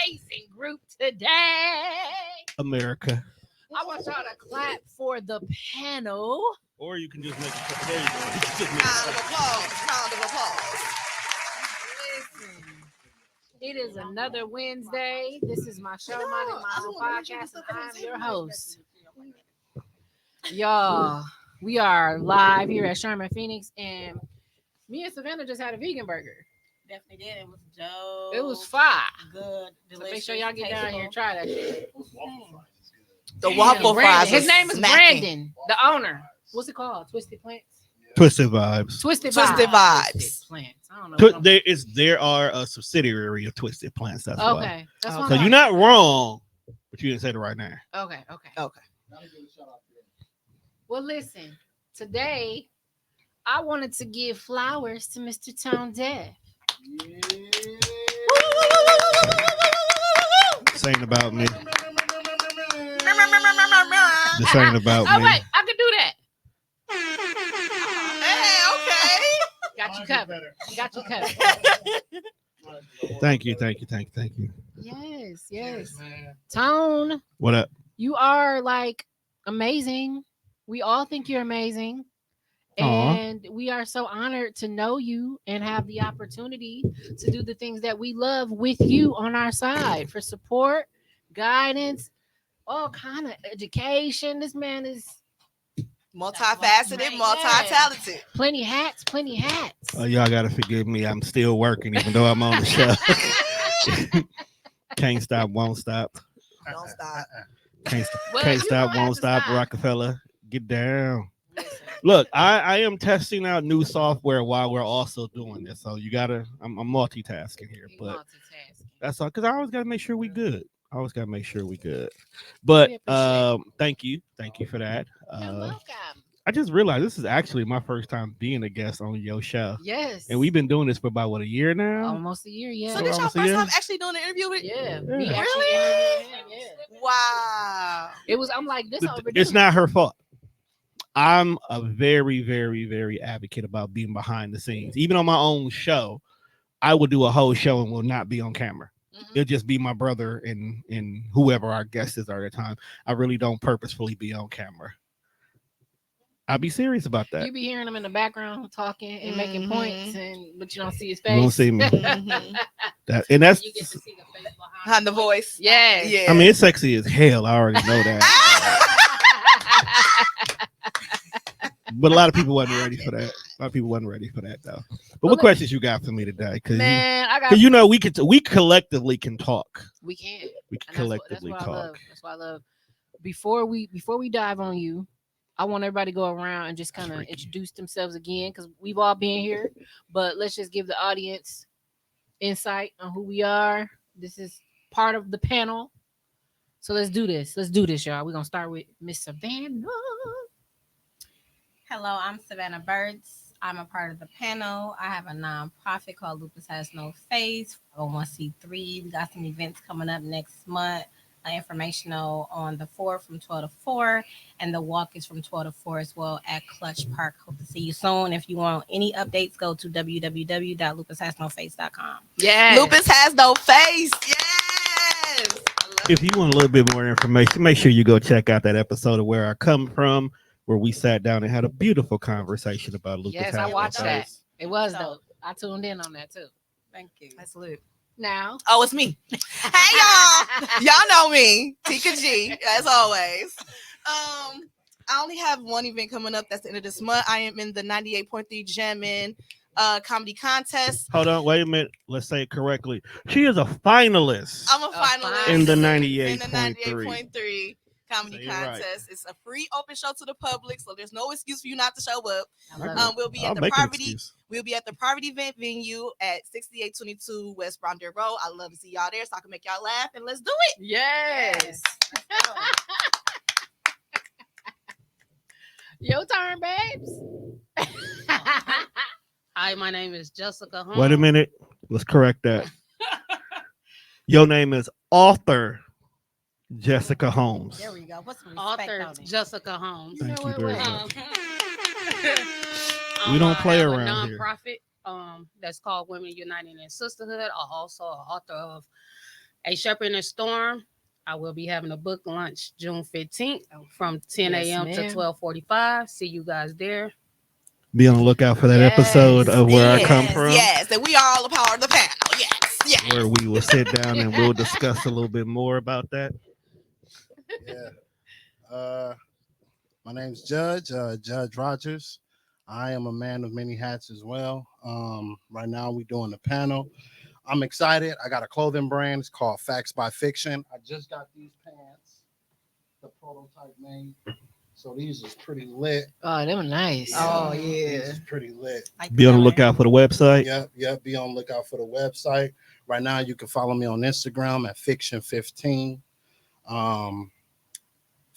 amazing group today. America. I want y'all to clap for the panel. Or you can just make it. There you go. You can just make Round of it. applause. Round of applause. Listen, it is another Wednesday. This is my show, Minding My Own Podcast, and I'm your host. Y'all, we are live here at Sherman Phoenix, and me and Savannah just had a vegan burger. Definitely did. It was dope. It was fire. Good. So Delicious. make sure y'all get down here and try that shit. The waffle Brandon. fries. His are name is smacking. Brandon, the owner. What's it called? Twisted Plants? Twisted Vibes. Twisted Twisted Vibes. Vibes. Twisted Plants. I don't know. There are a subsidiary of Twisted Plants. That's why. Okay. That's Okay. what So I'm you're not wrong, but you didn't say it right now. Okay. Okay. Well, listen. Today, I wanted to give flowers to Mr. Tone Deaf. This ain't about me. This ain't about Oh me. wait, I can do that. Hey, Got you covered. Got you covered. Thank you. Yes. Tone, What up? you are like amazing. We all think you're amazing. Aw. And we are so honored to know you and have the opportunity to do the things that we love with you on our side for support, guidance, all kind of education. This man is multifaceted, multi-talented. plenty hats. Oh, y'all gotta forgive me. I'm still working, even though I'm on the show. Can't stop, won't stop. Don't stop. Can't Well, can't you stop, don't have won't to stop. Rockefeller, get down. Look, I am testing out new software while we're also doing this. So you gotta, I'm multitasking here, but that's all because I always gotta make sure we good. But We appreciate thank you for that. You're welcome. I just realized this is actually my first time being a guest on your show, Yes. and we've been doing this for about a year now. almost a year. Yeah. So this your almost first a year? time actually doing an interview with? Yeah. Yeah. We actually Really? interviewed him, yeah. Wow. It was. I'm like this. It's not her fault. I'm a very, very, very advocate about being behind the scenes. Even on my own show, I will do a whole show and will not be on camera. Mhm. It'll just be my brother and whoever our guest is at the time. I really don't purposefully be on camera. I'll be serious about that. You be hearing him in the background talking and making Mhm. points, but you don't see his face. You don't see me. Mhm. And that's. You get to see the face Behind the voice. Yes. Yeah. I mean, it's sexy as hell. I already know that. But a lot of people wasn't ready for that. Though. But what questions you got for me today? Because Man, I got. we collectively can talk. We can. We can And collectively that's what I love. talk. That's what I love. Before we dive on you, I want everybody to go around and just kind of Freaky. introduce themselves again because we've all been here. But let's just give the audience insight on who we are. This is part of the panel. So let's do this. Y'all. We're gonna start with Miss Savannah. Hello, I'm Savannah Burks. I'm a part of the panel. I have a nonprofit called Lupus Has No Face, 501c3. We got some events coming up next month. Informational on the 4th from 12 to 4, and the walk is from 12 to 4 as well at Clutch Park. Hope to see you soon. If you want any updates, go to www.lupushasnoface.com. Yeah. Lupus has no face. Yes. If you want a little bit more information, make sure you go check out that episode of Where I Come From, where we sat down and had a beautiful conversation about lupus. Yes, I watched that. It was dope. I tuned in on that too. Thank you. That's lit. Now. Oh, it's me. Hey, y'all. Y'all know me, Tika G, as always. I only have one event coming up. That's the end of this month. I am in the 98.3 Jammin' comedy contest. Hold on, wait a minute. Let's say it correctly. She is a finalist I'm a finalist in the in the 98.3. 98.3 comedy So you're right. contest. It's a free open show to the public, so there's no excuse for you not to show up. I love it. We'll be I'll at the make an private. excuse. We'll be at the private event venue at 6822 West Brondale Road. I love to see y'all there so I can make y'all laugh, and let's do it. Yes. Your turn, babes. Hi, my name is Jessica Holmes. Wait a minute. Let's correct that. Your name is author Jessica Holmes. There we go. Put some respect Author on it. Jessica Holmes. Thank you what, very what? much. Um, We don't play I have around a here. nonprofit that's called Women Uniting in Sisterhood. I'm also an author of A Shepherd in a Storm. I will be having a book launch June 15th from 10 Yes, a.m. to ma'am. 12:45. See you guys there. Be on the lookout for that Yes. episode of Where I Come Yes, From. yes, and we all a part of the panel. Yes, yes. Where we will sit down and we'll discuss a little bit more about that. Yeah. My name's Judge Rogers. I am a man of many hats as well. Right now we're doing the panel. I'm excited. I got a clothing brand. It's called Facts by Fiction. I just got these pants, the prototype made. So these is pretty lit. Oh, them are nice. Oh, These yeah. is pretty lit. Be on the lookout for the website. Yep. Be on the lookout for the website. Right now you can follow me on Instagram at Fiction15.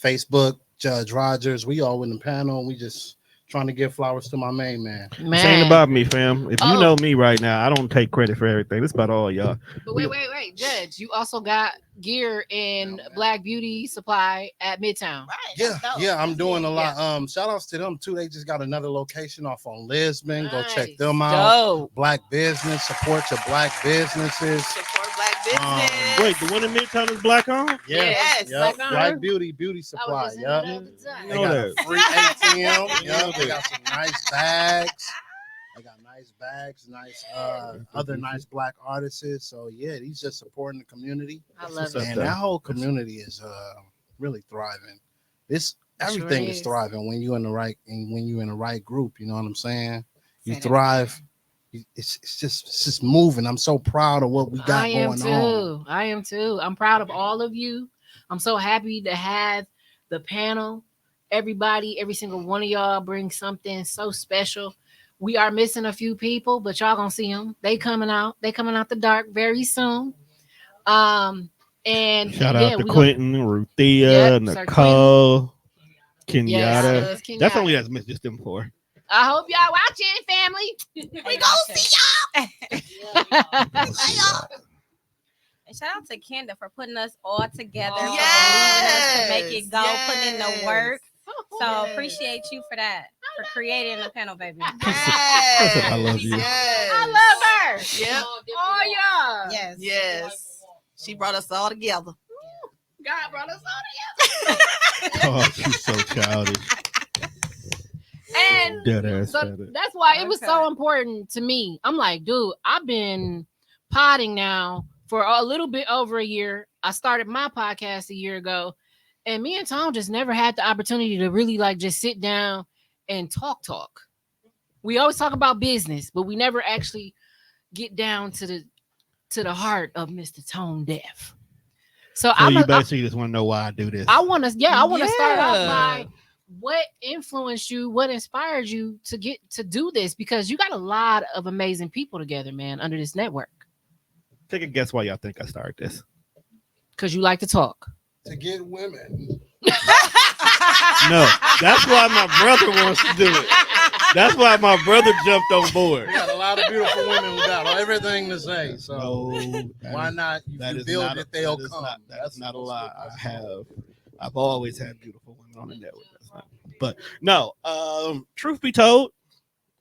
Facebook, Judge Rogers. We all in the panel. We just trying to give flowers to my main man. This ain't about me, fam. If you know me right now, I don't take credit for everything. It's about all y'all. But wait, Judge, you also got gear in Black Beauty Supply at Midtown. Right. Yeah, I'm doing a lot. Shout outs to them too. They just got another location off on Lisbon. Go check them out. Dope. Black business, support your black businesses. Support Black business. Wait, the one in Midtown is black on? Yes, Yep. Black Black on. beauty supply. Yep. You They know got that. a free ATM. Yep. They got some nice bags. They got nice bags, nice other nice black artists. So yeah, he's just supporting the community. I love what's up, it. And that whole community is really thriving. Everything is thriving when you're in the right group. You know what I'm saying? You thrive. It's just moving. I'm so proud of what we got going on. I am too. I'm proud of all of you. I'm so happy to have the panel. Everybody, every single one of y'all brings something so special. We are missing a few people, but y'all gonna see them. They coming out the dark very soon. And shout out to Quentin, Ruthia, Nicole, Kenyatta. Yes, That's only that's missed just them four. I hope y'all watching, family. We gonna see y'all. And shout out to Kenda for putting us all together. Yes. To make it go, putting in the Yes. work. So appreciate you for that, for creating the panel, baby. Yes. I love you. Yes. I love her. Yep. Oh yeah. Yes. Yes. She brought us all together. God brought us all together. Oh, she's so childish. And Dead ass so said it. that's why it was so important to me. I'm like, dude, I've been potting now for a little bit over a year. I started my podcast a year ago, and me and Tom just never had the opportunity to really like just sit down and talk. We always talk about business, but we never actually get down to the heart of Mr. Tone Deaf. So you basically just want to know why I do this. I want to start off by what influenced you, what inspired you to get to do this, because you got a lot of amazing people together, man, under this network. Take a guess why y'all think I started this. Because you like to talk. To get women. No, that's why my brother wants to do it. That's why my brother jumped on board. We got a lot of beautiful women who got everything to say. So No, why not? That You is build not it, they'll that is come. not- That's not a lie. I've always had beautiful women on the network. But no, truth be told,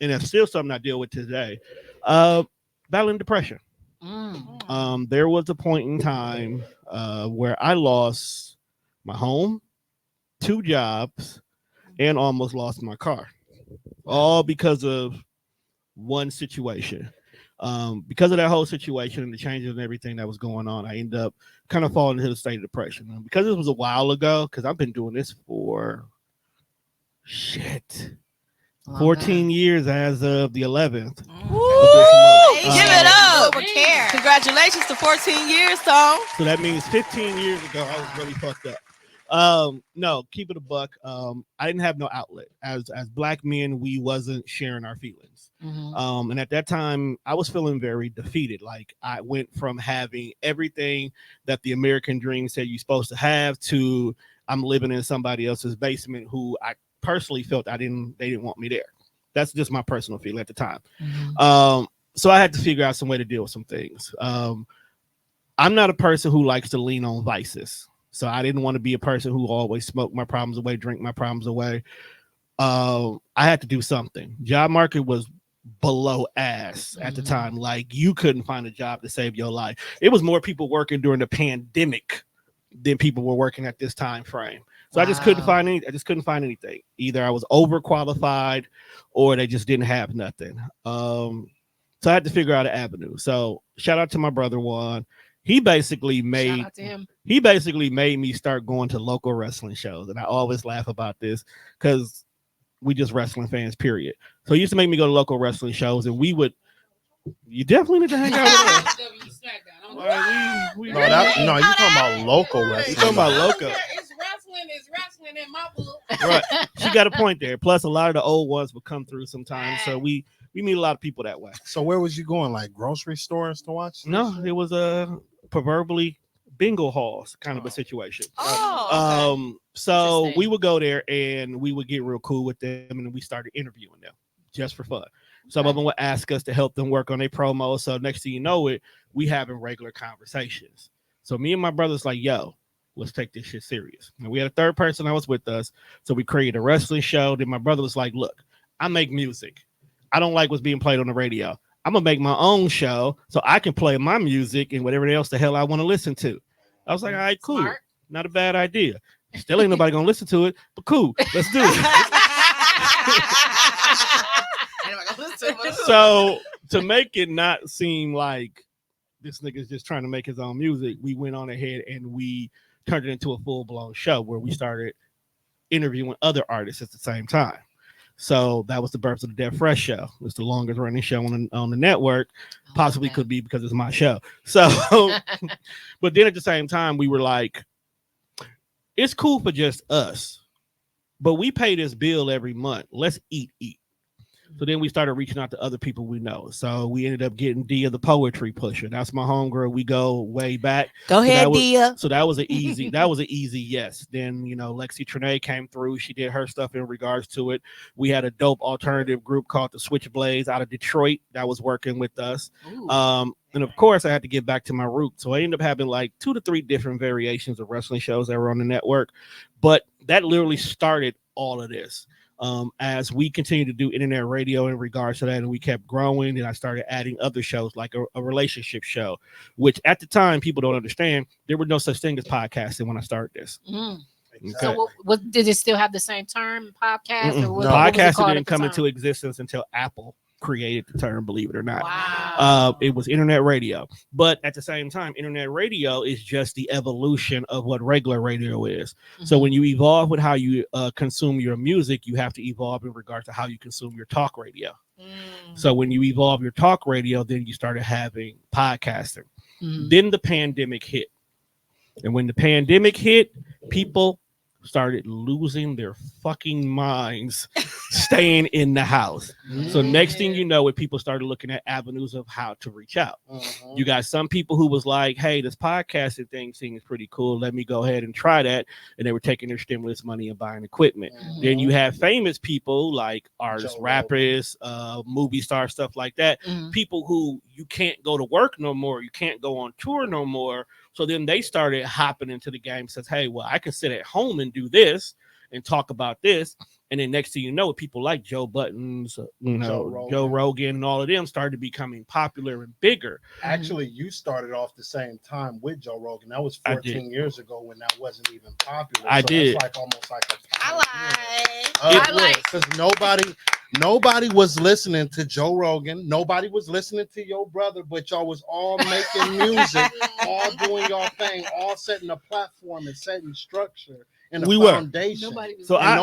and it's still something I deal with today. Battling depression. There was a point in time where I lost my home, 2 jobs, and almost lost my car, all because of one situation. Because of that whole situation and the changes and everything that was going on, I ended up kind of falling into the state of depression. And because it was a while ago, because I've been doing this for 14 years as of the 11th. Give it up. Care. Congratulations to 14 years, Tom. So that means 15 years ago, I was really fucked up. No, keep it a buck. I didn't have no outlet. As Black men, we wasn't sharing our feelings. And at that time, I was feeling very defeated. Like I went from having everything that the American dream said you're supposed to have to I'm living in somebody else's basement who I personally felt they didn't want me there. That's just my personal feeling at the time. So I had to figure out some way to deal with some things. I'm not a person who likes to lean on vices. So I didn't want to be a person who always smoked my problems away, drink my problems away. I had to do something. Job market was below ass at the time. Like you couldn't find a job to save your life. It was more people working during the pandemic than people were working at this time frame. So I just couldn't find anything. Either I was overqualified or they just didn't have nothing. So I had to figure out an avenue. So shout out to my brother Juan. He basically made me start going to local wrestling shows. And I always laugh about this because we just wrestling fans, period. So he used to make me go to local wrestling shows, and you definitely need to hang out with us. No, you talking about local wrestling. You talking about local. It's wrestling in my book. Right. She got a point there. Plus, a lot of the old ones would come through sometimes. So we meet a lot of people that way. So where was you going? Like grocery stores to watch? No, it was proverbially bingo halls kind of a situation. So we would go there and we would get real cool with them, and we started interviewing them just for fun. Some of them would ask us to help them work on their promo. So next thing you know it, we having regular conversations. So me and my brother's like, yo, let's take this shit serious. And we had a third person that was with us. So we created a wrestling show. Then my brother was like, look, I make music. I don't like what's being played on the radio. I'm going to make my own show so I can play my music and whatever else the hell I want to listen to. I was like, all right, cool. Smart. Not a bad idea. Still ain't nobody going to listen to it, but cool. Let's do it. So to make it not seem like this nigga's just trying to make his own music, we went on ahead and we turned it into a full-blown show where we started interviewing other artists at the same time. So that was the birth of the Dead Fresh show. It was the longest running show on the network. Possibly could be because it's my show. So, but then at the same time, we were like, it's cool for just us, but we pay this bill every month. Let's eat. So then we started reaching out to other people we know. So we ended up getting Dia the Poetry Pusher. That's my homegirl. We go way back. Go ahead, Dia. So that was an easy yes. Then, Lexi Trinae came through. She did her stuff in regards to it. We had a dope alternative group called the Switchblades out of Detroit that was working with us. And of course, I had to get back to my roots. So I ended up having like 2 to 3 different variations of wrestling shows that were on the network. But that literally started all of this. As we continued to do internet radio in regards to that, and we kept growing, and I started adding other shows like a relationship show, which at the time people don't understand. There was no such thing as podcasting when I started this. Okay. So what did it still have the same term, podcast? Or podcasting didn't come into existence until Apple created the term, believe it or not. Wow. It was internet radio, but at the same time, internet radio is just the evolution of what regular radio is. So when you evolve with how you consume your music, you have to evolve in regards to how you consume your talk radio. So when you evolve your talk radio, then you started having podcasting. Then the pandemic hit, and when the pandemic hit, people started losing their fucking minds staying in the house. So next thing you know, people started looking at avenues of how to reach out. You got some people who was like, hey, this podcasting thing seems pretty cool. Let me go ahead and try that. And they were taking their stimulus money and buying equipment. Then you have famous people like artists, rappers, movie stars, stuff like that. People who you can't go to work no more. You can't go on tour no more. So then they started hopping into the game, says, hey, well, I can sit at home and do this and talk about this. And then next thing you know, people like Joe Buttons, Joe Rogan and all of them started becoming popular and bigger. Actually, you started off the same time with Joe Rogan. That was 14 years ago when that wasn't even popular. I did. That's like almost like I like. Because nobody was listening to Joe Rogan. Nobody was listening to your brother, but y'all was all making music, all doing your thing, all setting a platform and setting structure and a foundation. Nobody was nobody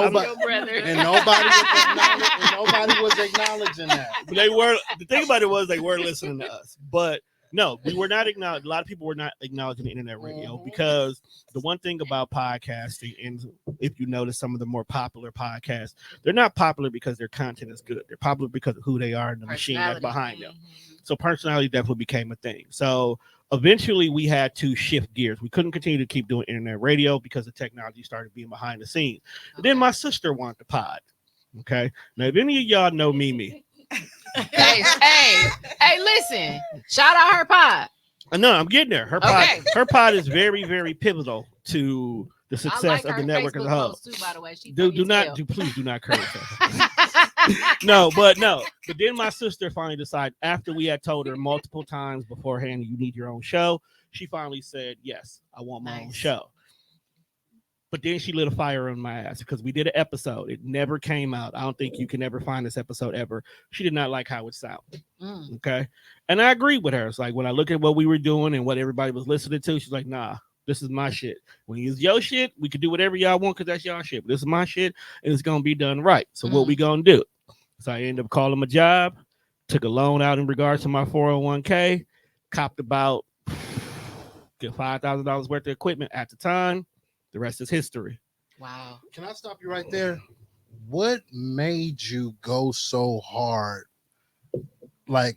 was acknowledging that. But they were. The thing about it was they were listening to us, but no, we were not acknowledged. A lot of people were not acknowledging the internet radio because the one thing about podcasting, and if you notice some of the more popular podcasts, they're not popular because their content is good. They're popular because of who they are and the machine that's behind them. So personality definitely became a thing. So eventually we had to shift gears. We couldn't continue to keep doing internet radio because the technology started being behind the scenes. And then my sister wanted to pod. Okay. Now, if any of y'all know Mimi. hey, listen. Shout out her pod. No, I'm getting there. Her pod is very, very pivotal to the success of the network as a whole. Too, by the way. Please do not curse her. no. But then my sister finally decided, after we had told her multiple times beforehand, you need your own show. She finally said, yes, I want my own show. But then she lit a fire on my ass because we did an episode. It never came out. I don't think you can ever find this episode ever. She did not like how it sounded. Okay. And I agree with her. It's like when I look at what we were doing and what everybody was listening to, she's like, nah, this is my shit. When it's your shit, we can do whatever y'all want because that's y'all shit. But this is my shit and it's going to be done right. So what we going to do? So I ended up calling my job, took a loan out in regards to my 401k, copped about $5,000 worth of equipment at the time. The rest is history. Wow. Can I stop you right there? What made you go so hard? Like,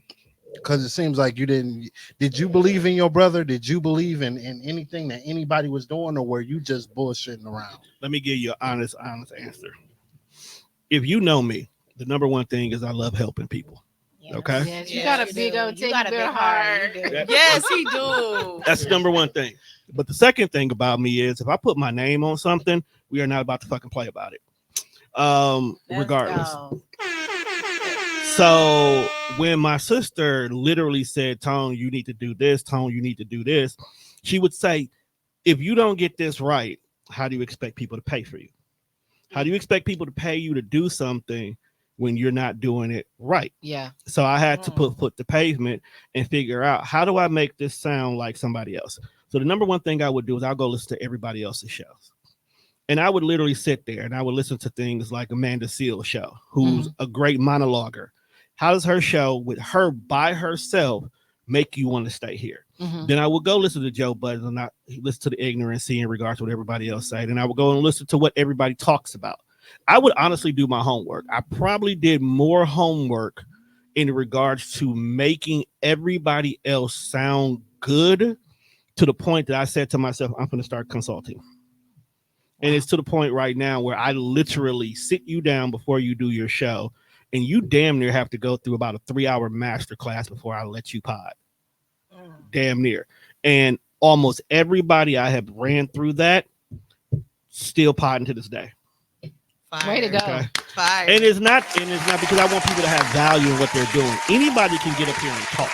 because it seems like you didn't. Did you believe in your brother? Did you believe in anything that anybody was doing, or were you just bullshitting around? Let me give you an honest answer. If you know me, the number one thing is I love helping people. Yes. Okay. Yes, you got a big old You got a big heart. You do. Yes, he do. That's the number one thing. But the second thing about me is if I put my name on something, we are not about to fucking play about it. Regardless. Go. So when my sister literally said, Tone, you need to do this, Tone, you need to do this, she would say, if you don't get this right, how do you expect people to pay for you? How do you expect people to pay you to do something when you're not doing it right? Yeah. So I had to put foot to pavement and figure out, how do I make this sound like somebody else? So the number one thing I would do is I'll go listen to everybody else's shows. And I would literally sit there and I would listen to things like Amanda Seale's show, who's a great monologuer. How does her show with her by herself make you want to stay here? Then I would go listen to Joe Budden and not listen to the ignorancy in regards to what everybody else said. And I would go and listen to what everybody talks about. I would honestly do my homework. I probably did more homework in regards to making everybody else sound good, to the point that I said to myself, I'm going to start consulting. And it's to the point right now where I literally sit you down before you do your show, and you damn near have to go through about a 3-hour master class before I let you pod. Damn near. And almost everybody I have ran through that still podding to this day. Fire. Way to go. Okay. Fire. And it's not because I want people to have value in what they're doing. Anybody can get up here and talk.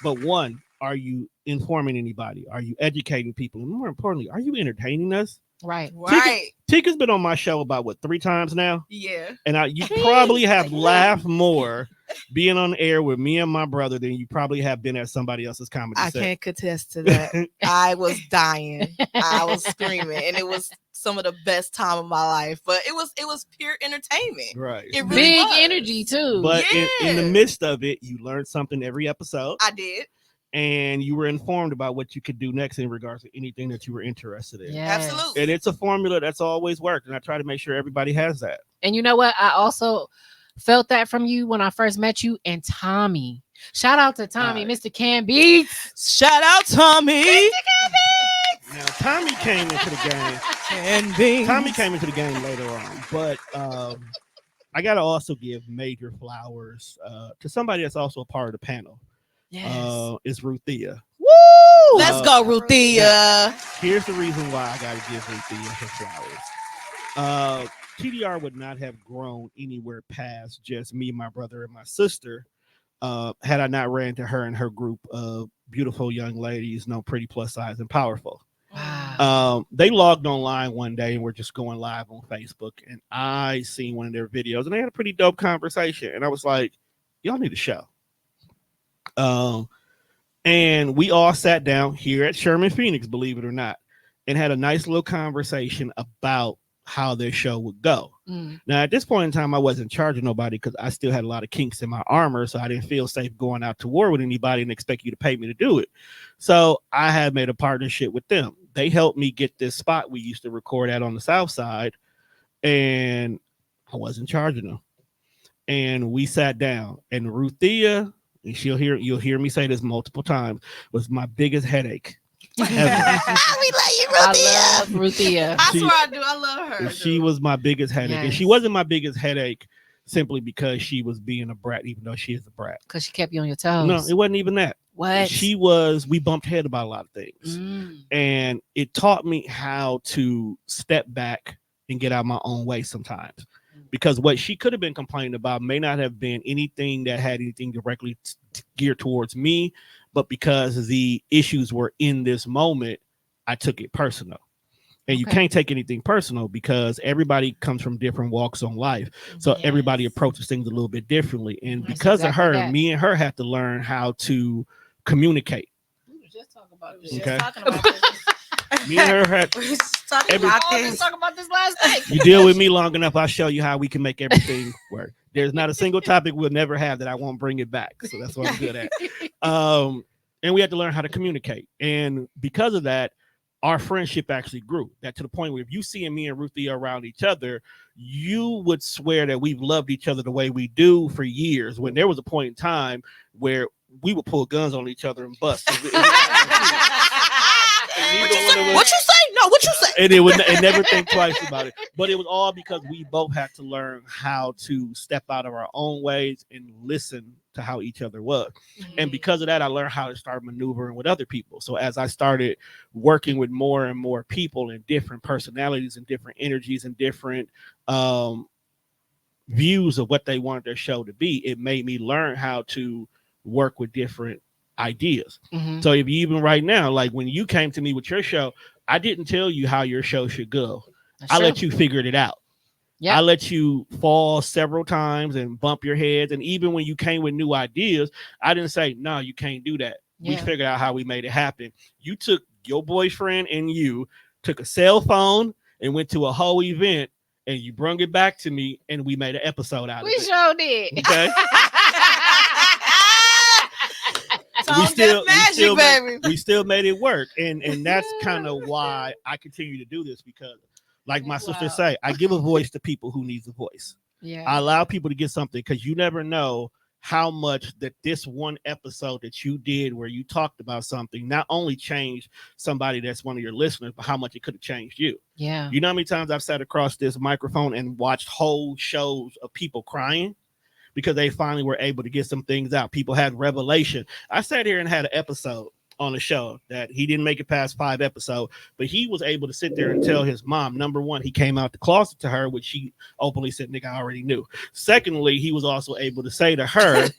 But one, are you informing anybody? Are you educating people? And more importantly, are you entertaining us? Right. Right. Tika's been on my show about 3 times now. Yeah. And you probably have laughed more being on the air with me and my brother than you probably have been at somebody else's comedy I set. can't contest to that. I was dying. I was screaming, and it was some of the best time of my life. But it was pure entertainment. Right. It really Big was. energy too. But in the Yeah. midst of it, you learned something every episode. I did. And you were informed about what you could do next in regards to anything that you were interested in. Yes. Absolutely. And it's a formula that's always worked. And I try to make sure everybody has that. And you know what? I also felt that from you when I first met you and Tommy. Shout out to Tommy, All right. Mr. Can Beats. Shout out Tommy. Now, Tommy came into the game. And beans. Tommy came into the game later on. But I got to also give major flowers to somebody that's also a part of the panel. Yes. Is Ruthia. Woo! Let's go, Ruthia. Here's the reason why I got to give Ruthia her flowers. TDR would not have grown anywhere past just me, my brother, and my sister had I not ran to her and her group of beautiful young ladies, pretty plus size and powerful. Wow. They logged online one day and were just going live on Facebook, and I seen one of their videos, and they had a pretty dope conversation, and I was like, y'all need a show. And we all sat down here at Sherman Phoenix, believe it or not, and had a nice little conversation about how their show would go. Now, at this point in time, I wasn't charging nobody because I still had a lot of kinks in my armor, so I didn't feel safe going out to war with anybody and expect you to pay me to do it. So I had made a partnership with them. They helped me get this spot we used to record at on the South Side, and I wasn't charging them. And we sat down, and Ruthia, and you'll hear me say this multiple times, was my biggest headache ever. We love you, I Ruthia. love Ruthia. I She- swear I do. I love her. She was my biggest headache. And she Yes. wasn't my biggest headache simply because she was being a brat, even though she is a brat. Because she kept you on your toes. No, it wasn't even that. What? We bumped head about a lot of things. And it taught me how to step back and get out my own way sometimes. because what she could have been complaining about may not have been anything that had anything directly geared towards me, but because the issues were in this moment, I took it personal. And you can't take anything personal because everybody comes from different walks on life. So everybody approaches things a little bit differently. And because of her, me and her had to learn how to communicate. We were just talking about this. Okay. Talking about this. Me and her had Talking about this last night. you deal with me long enough, I'll show you how we can make everything work. There's not a single topic we'll never have that I won't bring it back. So that's what I'm good at. And we had to learn how to communicate. And because of that, our friendship actually grew. That to the point where if you see me and Ruthie around each other, you would swear that we've loved each other the way we do for years. When there was a point in time where we would pull guns on each other and bust. What you say? No, what you say? And and never think twice about it. But it was all because we both had to learn how to step out of our own ways and listen to how each other was. And because of that, I learned how to start maneuvering with other people. So as I started working with more and more people and different personalities and different energies and different views of what they wanted their show to be, it made me learn how to work with different ideas. So if you even right now, like when you came to me with your show, I didn't tell you how your show should go. I let you figure it out. I let you fall several times and bump your heads. And even when you came with new ideas, I didn't say, no, you can't do that. We figured out how we made it happen. You took your boyfriend and you took a cell phone and went to a whole event and you brung it back to me and we made an episode out of it. We sure did. Okay. we still made it work. And that's kind of why I continue to do this, because like my sister say, I give a voice to people who needs a voice. I allow people to get something, because you never know how much that this one episode that you did where you talked about something not only changed somebody that's one of your listeners, but how much it could have changed you. You know how many times I've sat across this microphone and watched whole shows of people crying because they finally were able to get some things out. People had revelation. I sat here and had an episode on the show that he didn't make it past 5 episodes, but he was able to sit there and tell his mom, number one, he came out the closet to her, which she openly said, nigga, I already knew. Secondly, he was also able to say to her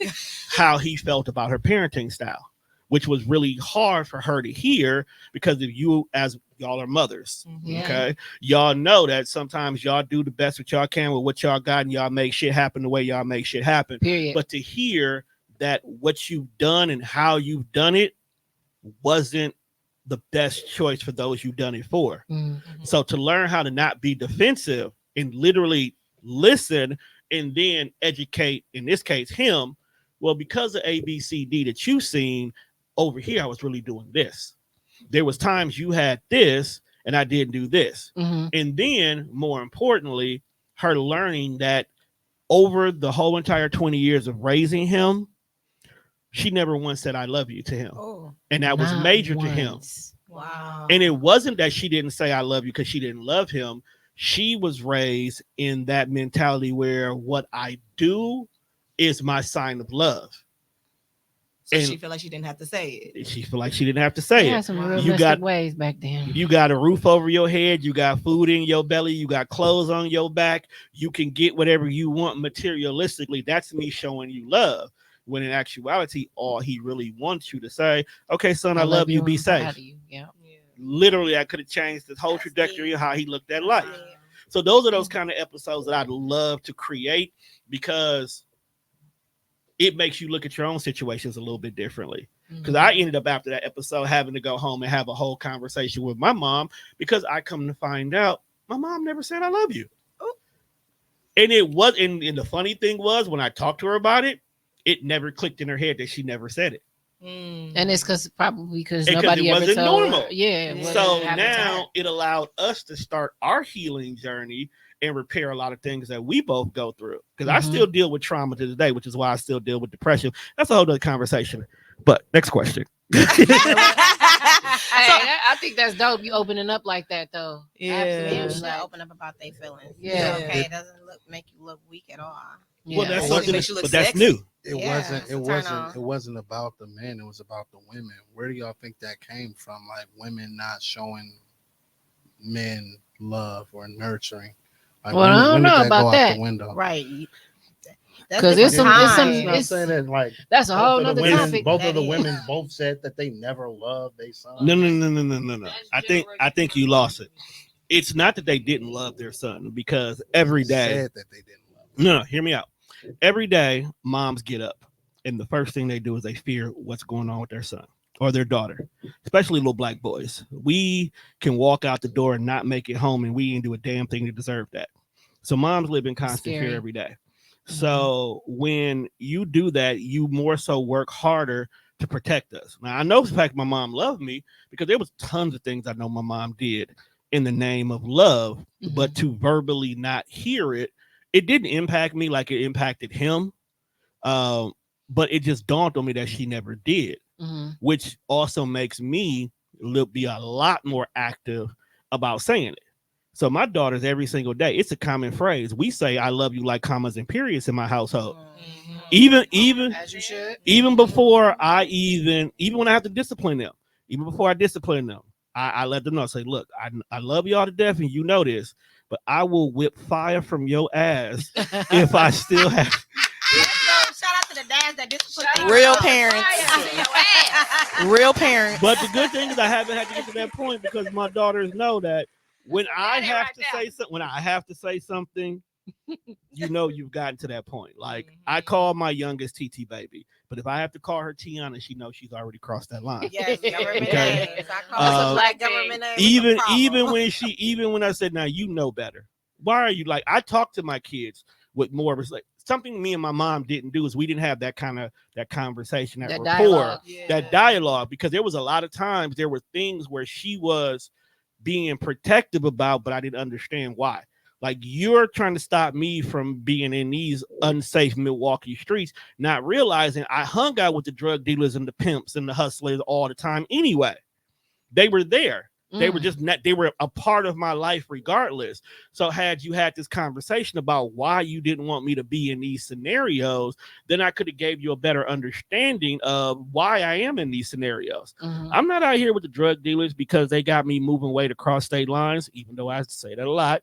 how he felt about her parenting style, which was really hard for her to hear, because if you, as y'all are mothers, okay, y'all know that sometimes y'all do the best what y'all can with what y'all got, and y'all make shit happen the way y'all make shit happen. Period. But to hear that what you've done and how you've done it wasn't the best choice for those you've done it for. So to learn how to not be defensive and literally listen and then educate, in this case, him, well, because of ABCD that you've seen over here, I was really doing this. There was times you had this and I didn't do this. And then more importantly, her learning that over the whole entire 20 years of raising him, she never once said I love you to him. And that was major to him. Wow. And it wasn't that she didn't say I love you because she didn't love him. She was raised in that mentality where what I do is my sign of love. So she felt like she didn't have to say it. She felt like she didn't have to say it. Some real got ways back then. You got a roof over your head. You got food in your belly. You got clothes on your back. You can get whatever you want materialistically. That's me showing you love. When in actuality, all he really wants you to say, okay, son, I love you, be safe. Literally, I could have changed the whole trajectory of how he looked at life. So those are those kind of episodes that I'd love to create, because it makes you look at your own situations a little bit differently. Because I ended up after that episode having to go home and have a whole conversation with my mom, because I come to find out my mom never said I love you. And it was, and the funny thing was, when I talked to her about it, it never clicked in her head that she never said it. And it's probably because nobody ever wasn't told normal. Her. So now it allowed us to start our healing journey and repair a lot of things that we both go through. Because I still deal with trauma to this day, which is why I still deal with depression. That's a whole other conversation. But next question. I think that's dope. You opening up like that, though. Absolutely. Should open up about their feelings. Okay, it doesn't make you look weak at all. Well, that's something, but that's new. It wasn't about the men. It was about the women. Where do y'all think that came from? Like women not showing men love or nurturing. Like, Well, I don't did know go about out that. the window? Right. 'Cause it's some- it's some- I'm not it's- saying that like That's a whole both of the nother women, topic. both of the That is. women both said that they never loved their son. No. I think you lost it. It's not that they didn't love their son, because every day. Said that they didn't love him. No, hear me out. Every day, moms get up, and the first thing they do is they fear what's going on with their son or their daughter, especially little black boys. We can walk out the door and not make it home, and we didn't do a damn thing to deserve that. So moms live in constant Scary. fear every day. So when you do that, you more so work harder to protect us. Now, I know for the fact my mom loved me because there was tons of things I know my mom did in the name of love, but to verbally not hear it, it didn't impact me like it impacted him. But it just dawned on me that she never did, which also makes me be a lot more active about saying it. So my daughters, every single day, it's a common phrase. We say "I love you" like commas and periods in my household. Even As you should. even before even when I have to discipline them, even before I discipline them, I let them know. Say, look, I love y'all to death, and you know this, but I will whip fire from your ass if I still have. Shout out to the dads that discipline Real parents. Real parents. But the good thing is I haven't had to get to that point because my daughters know that when I have to say something, you know you've gotten to that point. Like I call my youngest TT baby, but if I have to call her Tiana, she knows she's already crossed that line. Yes, government Okay. names. I call it a black government name. Even when I said, now you know better. Why are you like? I talk to my kids with more of like something me and my mom didn't do is we didn't have that conversation, that rapport, that dialogue, because there was a lot of times there were things where she was being protective about, but I didn't understand why. Like, you're trying to stop me from being in these unsafe Milwaukee streets, not realizing I hung out with the drug dealers and the pimps and the hustlers all the time anyway. They were there. They were just not, they were a part of my life regardless. So had you had this conversation about why you didn't want me to be in these scenarios, then I could have gave you a better understanding of why I am in these scenarios. I'm not out here with the drug dealers because they got me moving weight across state lines, even though I say that a lot.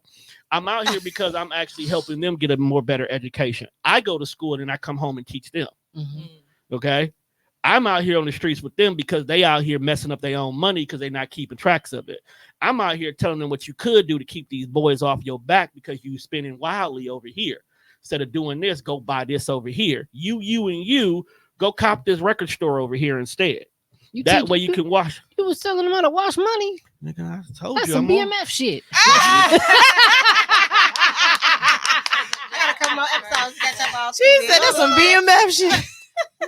I'm out here because I'm actually helping them get a more better education. I go to school and then I come home and teach them. Okay. I'm out here on the streets with them because they out here messing up their own money because they're not keeping tracks of it. I'm out here telling them what you could do to keep these boys off your back because you spending wildly over here. Instead of doing this, go buy this over here. You go cop this record store over here instead. That way you can wash. You was telling them how to wash money. Nigga, I told That's you. some BMF shit. I gotta come on episodes to catch up all. She said that's some BMF shit.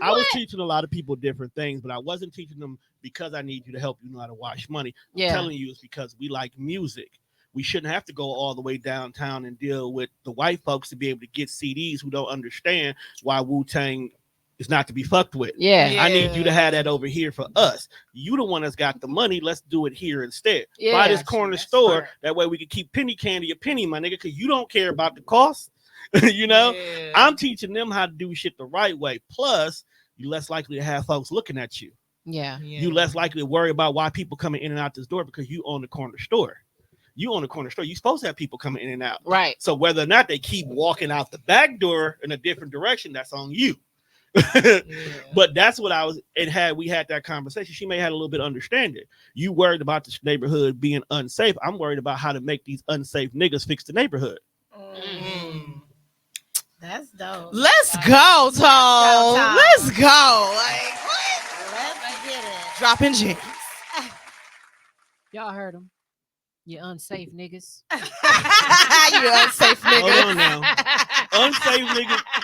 I was teaching a lot of people different things, but I wasn't teaching them because I need you to help you know how to wash money. I'm telling you it's because we like music. We shouldn't have to go all the way downtown and deal with the white folks to be able to get CDs who don't understand why Wu-Tang is not to be fucked with. I need you to have that over here for us. You the one that's got the money. Let's do it here instead. Buy this corner store. Smart. That way we can keep penny candy a penny, my nigga, because you don't care about the cost. You know, I'm teaching them how to do shit the right way. Plus, you're less likely to have folks looking at you. You're less likely to worry about why people coming in and out this door because you own the corner store. You own the corner store. You're supposed to have people coming in and out. Right. So whether or not they keep walking out the back door in a different direction, that's on you. But that's what I was. We had that conversation. She may have had a little bit of understanding. You worried about this neighborhood being unsafe. I'm worried about how to make these unsafe niggas fix the neighborhood. That's dope. Let's go, Tom. Let's go. Like, what? Let's get it. Dropping gems. Y'all heard him. You unsafe niggas. You unsafe niggas. Hold on now.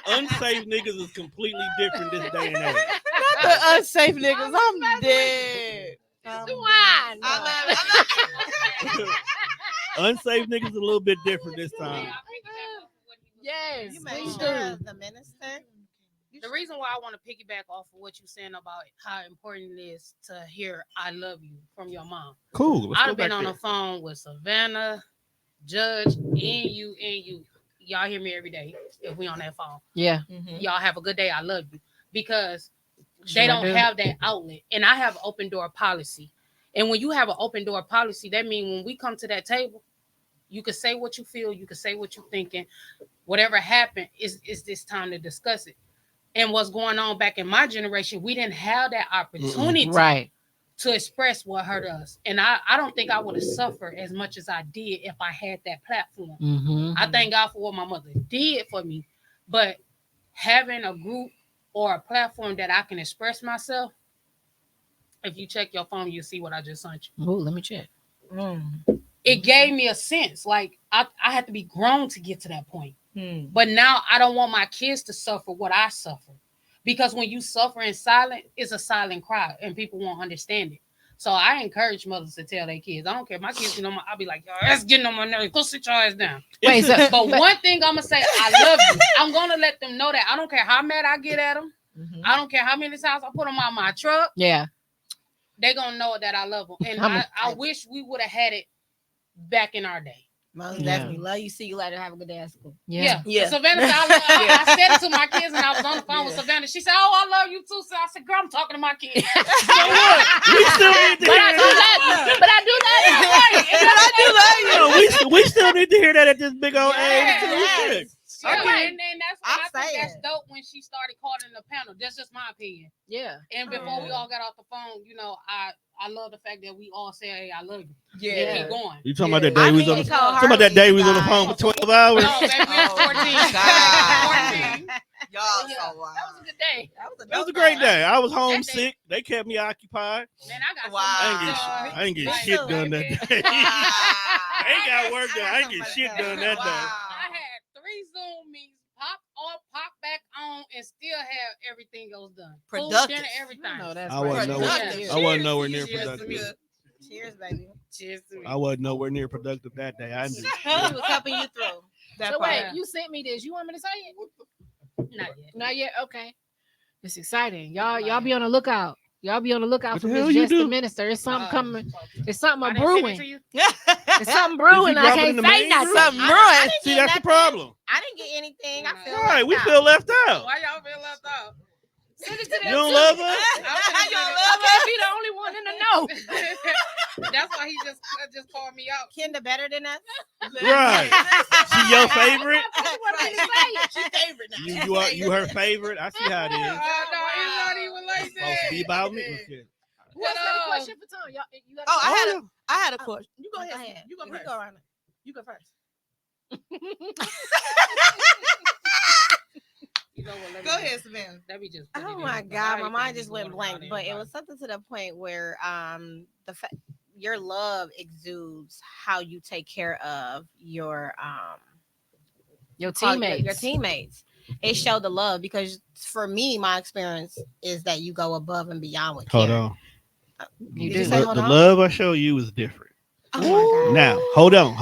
Unsafe niggas is completely different this day and age. Not the unsafe niggas. I'm dead. Unsafe niggas is a little bit different this time. Yes. You made sure the minister. The reason why I want to piggyback off of what you're saying about how important it is to hear "I love you" from your mom. Cool. I've been on the phone with Savannah, Judge, and you. Y'all hear me every day if we on that phone. Y'all have a good day. I love you, because they don't have that outlet, and I have open door policy. And when you have an open door policy, that means when we come to that table, You can say what you feel. You can say what you're thinking. Whatever happened is this time to discuss it. And what's going on back in my generation, we didn't have that opportunity to express what hurt us. And I don't think I would have suffered as much as I did if I had that platform. Mm-hmm. I thank God for what my mother did for me. But having a group or a platform that I can express myself, if you check your phone, you'll see what I just sent you. Oh, let me check. It gave me a sense. Like I had to be grown to get to that point. But now I don't want my kids to suffer what I suffered. Because when you suffer in silence, it's a silent cry and people won't understand it. So I encourage mothers to tell their kids. I don't care. My kids, I'll be like, yo, that's getting on my nerves. Go sit your ass down. But one thing I'm going to say, I love you. I'm going to let them know that. I don't care how mad I get at them. I don't care how many times I put them on my truck. Yeah. They're going to know that I love them. And I wish we would have had it back in our day. Most definitely. Love you. See you later. Have a good day at school. Yeah. Savannah, I said it to my kids, and I was on the phone with Savannah. She said, "Oh, I love you too." So I said, "Girl, I'm talking to my kids." So what? We still need to hear that. But I do love you. We still need to hear that at this big old age too. Yes. Yeah, and then that's when I think that's dope when she started calling the panel. That's just my opinion. Yeah. And before we all got off the phone, I love the fact that we all say, "Hey, I love you." Yeah. And keep going. You talking about that day we was on the phone for 12 hours? No, baby, we was 14. 14. Y'all Yeah, so wild. that was a good day. That was a great day. I was homesick. They kept me occupied. Man, I got I ain't get shit done that day. I ain't got work done. I ain't get shit done that day. I had 3 Zoom meetings, pop off, pop back on, and still have everything else done. Productive. Food, dinner, everything. No, that's I wasn't nowhere near productive. Cheers, baby. Cheers to me. I wasn't nowhere near productive that day. I knew. He was helping you through. So wait, you sent me this. You want me to say it? Not yet. Not yet. Okay. It's exciting. Y'all be on the lookout. Y'all be on the lookout for What the hell this you Just the do? Minister. It's something coming. It's something I didn't send it brewing. to you. It's something brewing. I drop it in can't the say main nothing. group? Something brewing. See, that's the problem. I didn't get anything. I feel Right, we left feel left out. Why y'all feel left out? Send it to them. You don't love us? I can't be the only one in the know. That's why he just called me out. Kinda better than us. Right. She your favorite? She favorite now. You her favorite? I see how it is. No, it's not even like Supposed to be that. about me. Okay. What's the question for Tom? Y'all, you got I had a question. You go ahead. ahead. You go You first. go around. You go first. You know what, let me Go just- ahead, Savannah. Let me just put Oh it my in, 'cause God, I my ain't mind think just you went going blank. around But it everybody. was something to the point where your love exudes how you take care of your teammates. Your teammates. It showed the love because for me, my experience is that you go above and beyond with Hold care. on. You Did do. you say hold The on? love I show you is different. Oh my God. Now, hold on.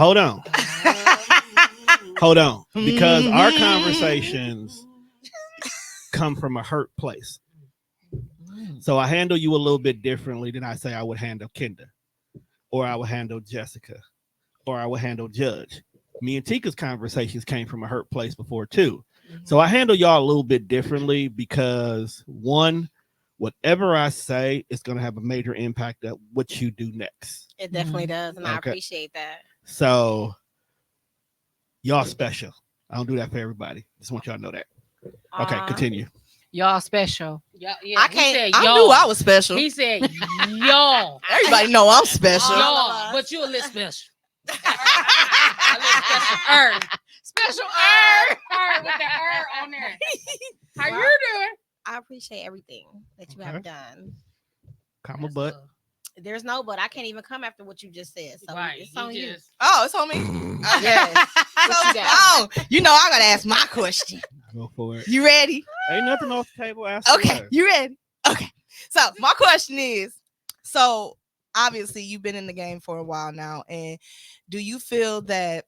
Hold on. Because our conversations come from a hurt place. So I handle you a little bit differently than I say I would handle Kenda, or I would handle Jessica, or I would handle Judge. Me and Tika's conversations came from a hurt place before too. So I handle y'all a little bit differently because one, whatever I say is going to have a major impact at what you do next. It definitely does, and I Okay. appreciate that. So y'all special. I don't do that for everybody. Just want y'all to know that. Okay, continue. Y'all special. Yeah, I he can't- said I y'all. knew I was special. He said y'all. Everybody know I'm special. Y'all, but you a little special. A little special. Special With the on there. How you doing? I appreciate everything that you have done. Comma butt. There's no but. I can't even come after what you just said. So Right. it's on you. Oh, it's on me. Yes. Oh, you know I gotta ask my question. Go for it. You ready? Ain't nothing off the table. Ask Okay, her. you ready? Okay. So my question is, so obviously you've been in the game for a while now, and do you feel that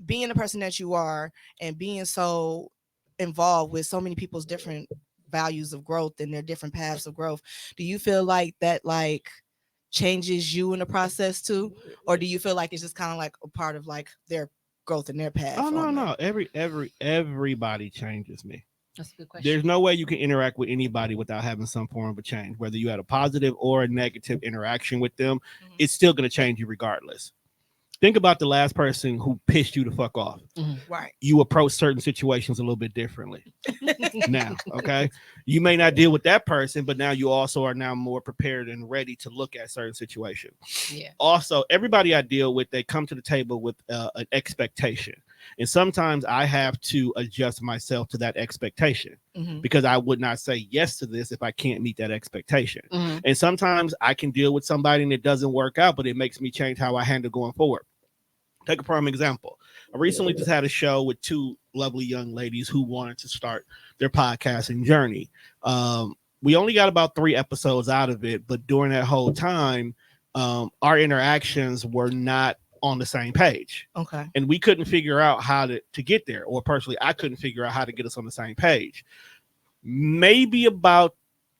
being the person that you are and being so involved with so many people's different values of growth and their different paths of growth, do you feel like that changes you in the process too, or do you feel like it's just kind of like a part of like their growth and their path? Oh no. Everybody changes me. That's a good question. There's no way you can interact with anybody without having some form of a change. Whether you had a positive or a negative interaction with them, it's still going to change you regardless. think about the last person who pissed you the fuck off. Right. You approach certain situations a little bit differently now. Okay. You may not deal with that person, but now you also are now more prepared and ready to look at certain situations. Yeah. Also, everybody I deal with, they come to the table with an expectation. And sometimes I have to adjust myself to that expectation because I would not say yes to this if I can't meet that expectation. And sometimes I can deal with somebody and it doesn't work out, but it makes me change how I handle going forward. Take a prime example. I recently just had a show with two lovely young ladies who wanted to start their podcasting journey. We only got about 3 episodes out of it, but during that whole time, our interactions were not on the same page. Okay. And we couldn't figure out how to get there. Or personally, I couldn't figure out how to get us on the same page. Maybe about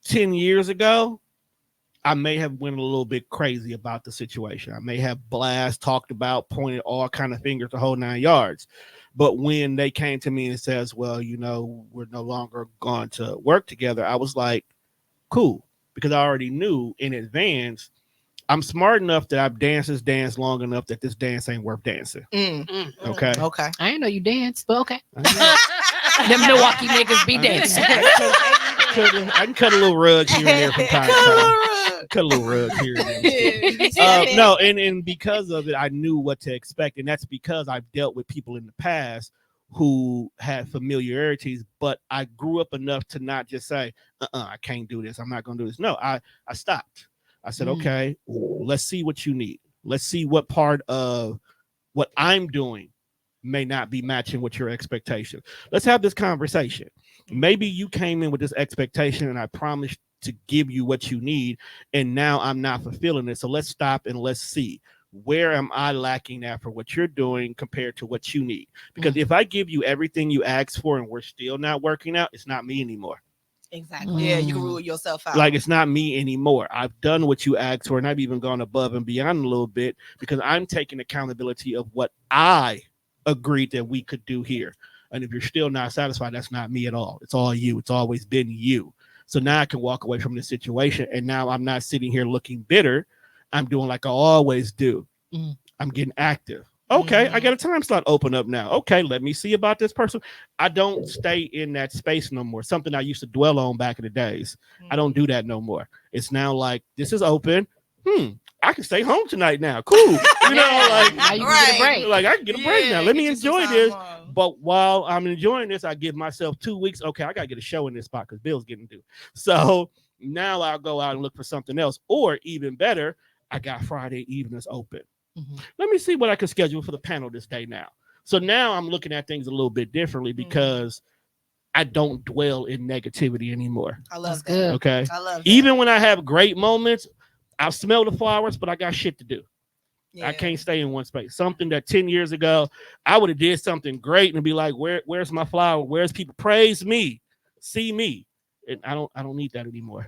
10 years ago, I may have went a little bit crazy about the situation. I may have talked about, pointed all kind of fingers the whole 9 yards. But when they came to me and says, well, you know, we're no longer going to work together, I was like, cool. Because I already knew in advance, I'm smart enough that I've danced this dance long enough that this dance ain't worth dancing. Okay. Okay. I didn't know you danced, but okay. Them Milwaukee niggas be dancing. I can cut a little rug here and there from time to time. Cut a little rug here and there. No, and because of it, I knew what to expect. And that's because I've dealt with people in the past who had familiarities, but I grew up enough to not just say, I can't do this. I'm not going to do this. No, I stopped. I said, okay, let's see what you need. Let's see what part of what I'm doing may not be matching with your expectation. Let's have this conversation. Maybe you came in with this expectation and I promised to give you what you need, and now I'm not fulfilling it. So let's stop and let's see, where am I lacking at for what you're doing compared to what you need? Because if I give you everything you asked for and we're still not working out, it's not me anymore. Exactly. Yeah, you can rule yourself out. Like, it's not me anymore. I've done what you asked for, and I've even gone above and beyond a little bit because I'm taking accountability of what I agreed that we could do here. And if you're still not satisfied, that's not me at all. It's all you. It's always been you. So now I can walk away from this situation, and now I'm not sitting here looking bitter. I'm doing like I always do. I'm getting active. Okay, I got a time slot open up now. Okay, let me see about this person. I don't stay in that space no more. Something I used to dwell on back in the days. I don't do that no more. It's now like, this is open. I can stay home tonight now. Cool. You know, like, now you can get a break. Like, I can get a break now. Let me enjoy this. But while I'm enjoying this, I give myself 2 weeks. Okay, I got to get a show in this spot because Bill's getting due. So now I'll go out and look for something else. Or even better, I got Friday evenings open. Let me see what I can schedule for the panel this day now. So now I'm looking at things a little bit differently because I don't dwell in negativity anymore. I love that. Good. Okay. I love that. Even when I have great moments, I smell the flowers, but I got shit to do. Yeah. I can't stay in one space. Something that 10 years ago, I would have did something great and be like, where's my flower? Where's people praise me, see me? And I don't need that anymore.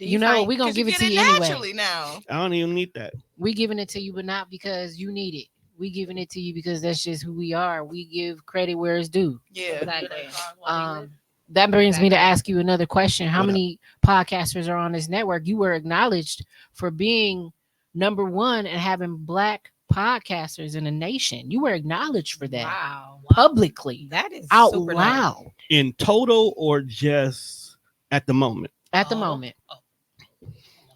You know, we're going to give it to you anyway. Now. I don't even need that. We giving it to you, but not because you need it. We giving it to you because that's just who we are. We give credit where it's due. Yeah. Exactly. That brings me to ask you another question. How many podcasters are on this network? You were acknowledged for being number one and having Black podcasters in the nation. You were acknowledged for that. Wow. Publicly. That is out super loud. nice. In total or just at the moment? At the moment.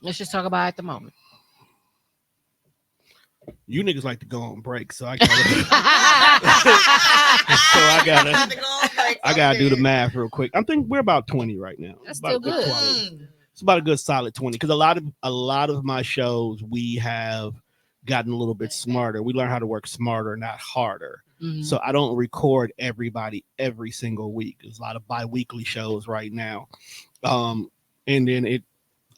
Let's just talk about at the moment. You niggas like to go on break, so I gotta do the math real quick. I think we're about 20 right now. That's still good. It's about a good solid 20 because a lot of my shows we have gotten a little bit smarter. We learn how to work smarter, not harder. So I don't record everybody every single week. There's a lot of bi-weekly shows right now, and then it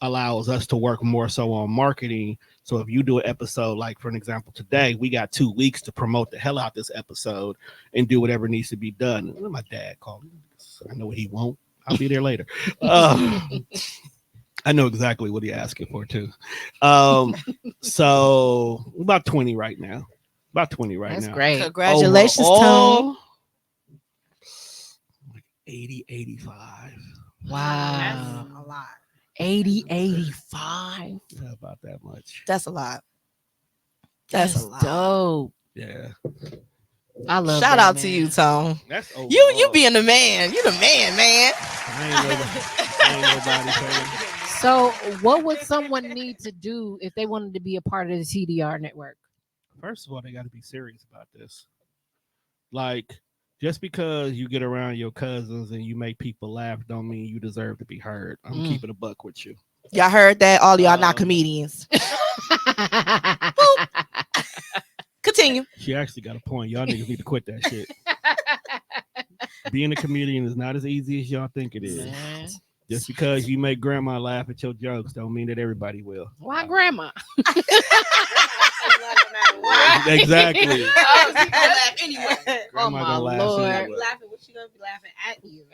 allows us to work more so on marketing. So if you do an episode, like for an example today, we got 2 weeks to promote the hell out this episode and do whatever needs to be done. My dad called me. I know what he won't. I'll be there later. I know exactly what he's asking for too. So about 20 right now. About 20 right now. That's great. Congratulations, Tone. 80, 85. Wow. That's a lot. 80, 85. Not about that much. That's a lot. That's a lot. dope. Yeah. I love Shout that, out man. to you, Tom. That's overall. You being the man. You the man. I ain't nobody fan. So, what would someone need to do if they wanted to be a part of the TDR network? First of all, they got to be serious about this. Like, just because you get around your cousins and you make people laugh don't mean you deserve to be heard. I'm keeping a buck with you. Y'all heard that? All y'all not comedians. Continue. She actually got a point. Y'all niggas need to quit that shit. Being a comedian is not as easy as y'all think it is. Man. Just because you make grandma laugh at your jokes don't mean that everybody will. Why grandma? Exactly. Laugh anyway. Grandma gonna laugh anyway. Laughing, what she gonna be laughing at you?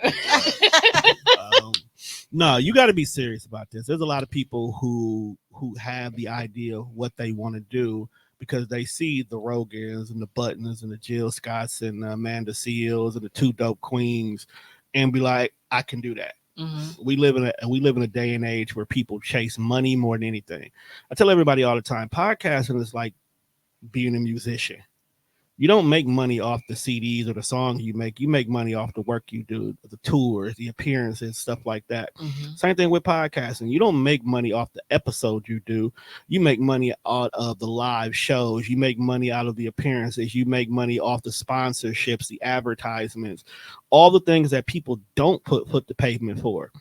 No, you got to be serious about this. There's a lot of people who have the idea of what they want to do because they see the Rogans and the Buttons and the Jill Scotts and the Amanda Seals and the Two Dope Queens, and be like, I can do that. Mm-hmm. We live in a day and age where people chase money more than anything. I tell everybody all the time, podcasting is like being a musician. You don't make money off the CDs or the songs you make. You make money off the work you do, the tours, the appearances, stuff like that. Mm-hmm. Same thing with podcasting. You don't make money off the episode you do. You make money out of the live shows. You make money out of the appearances. You make money off the sponsorships, the advertisements, all the things that people don't put the pavement for.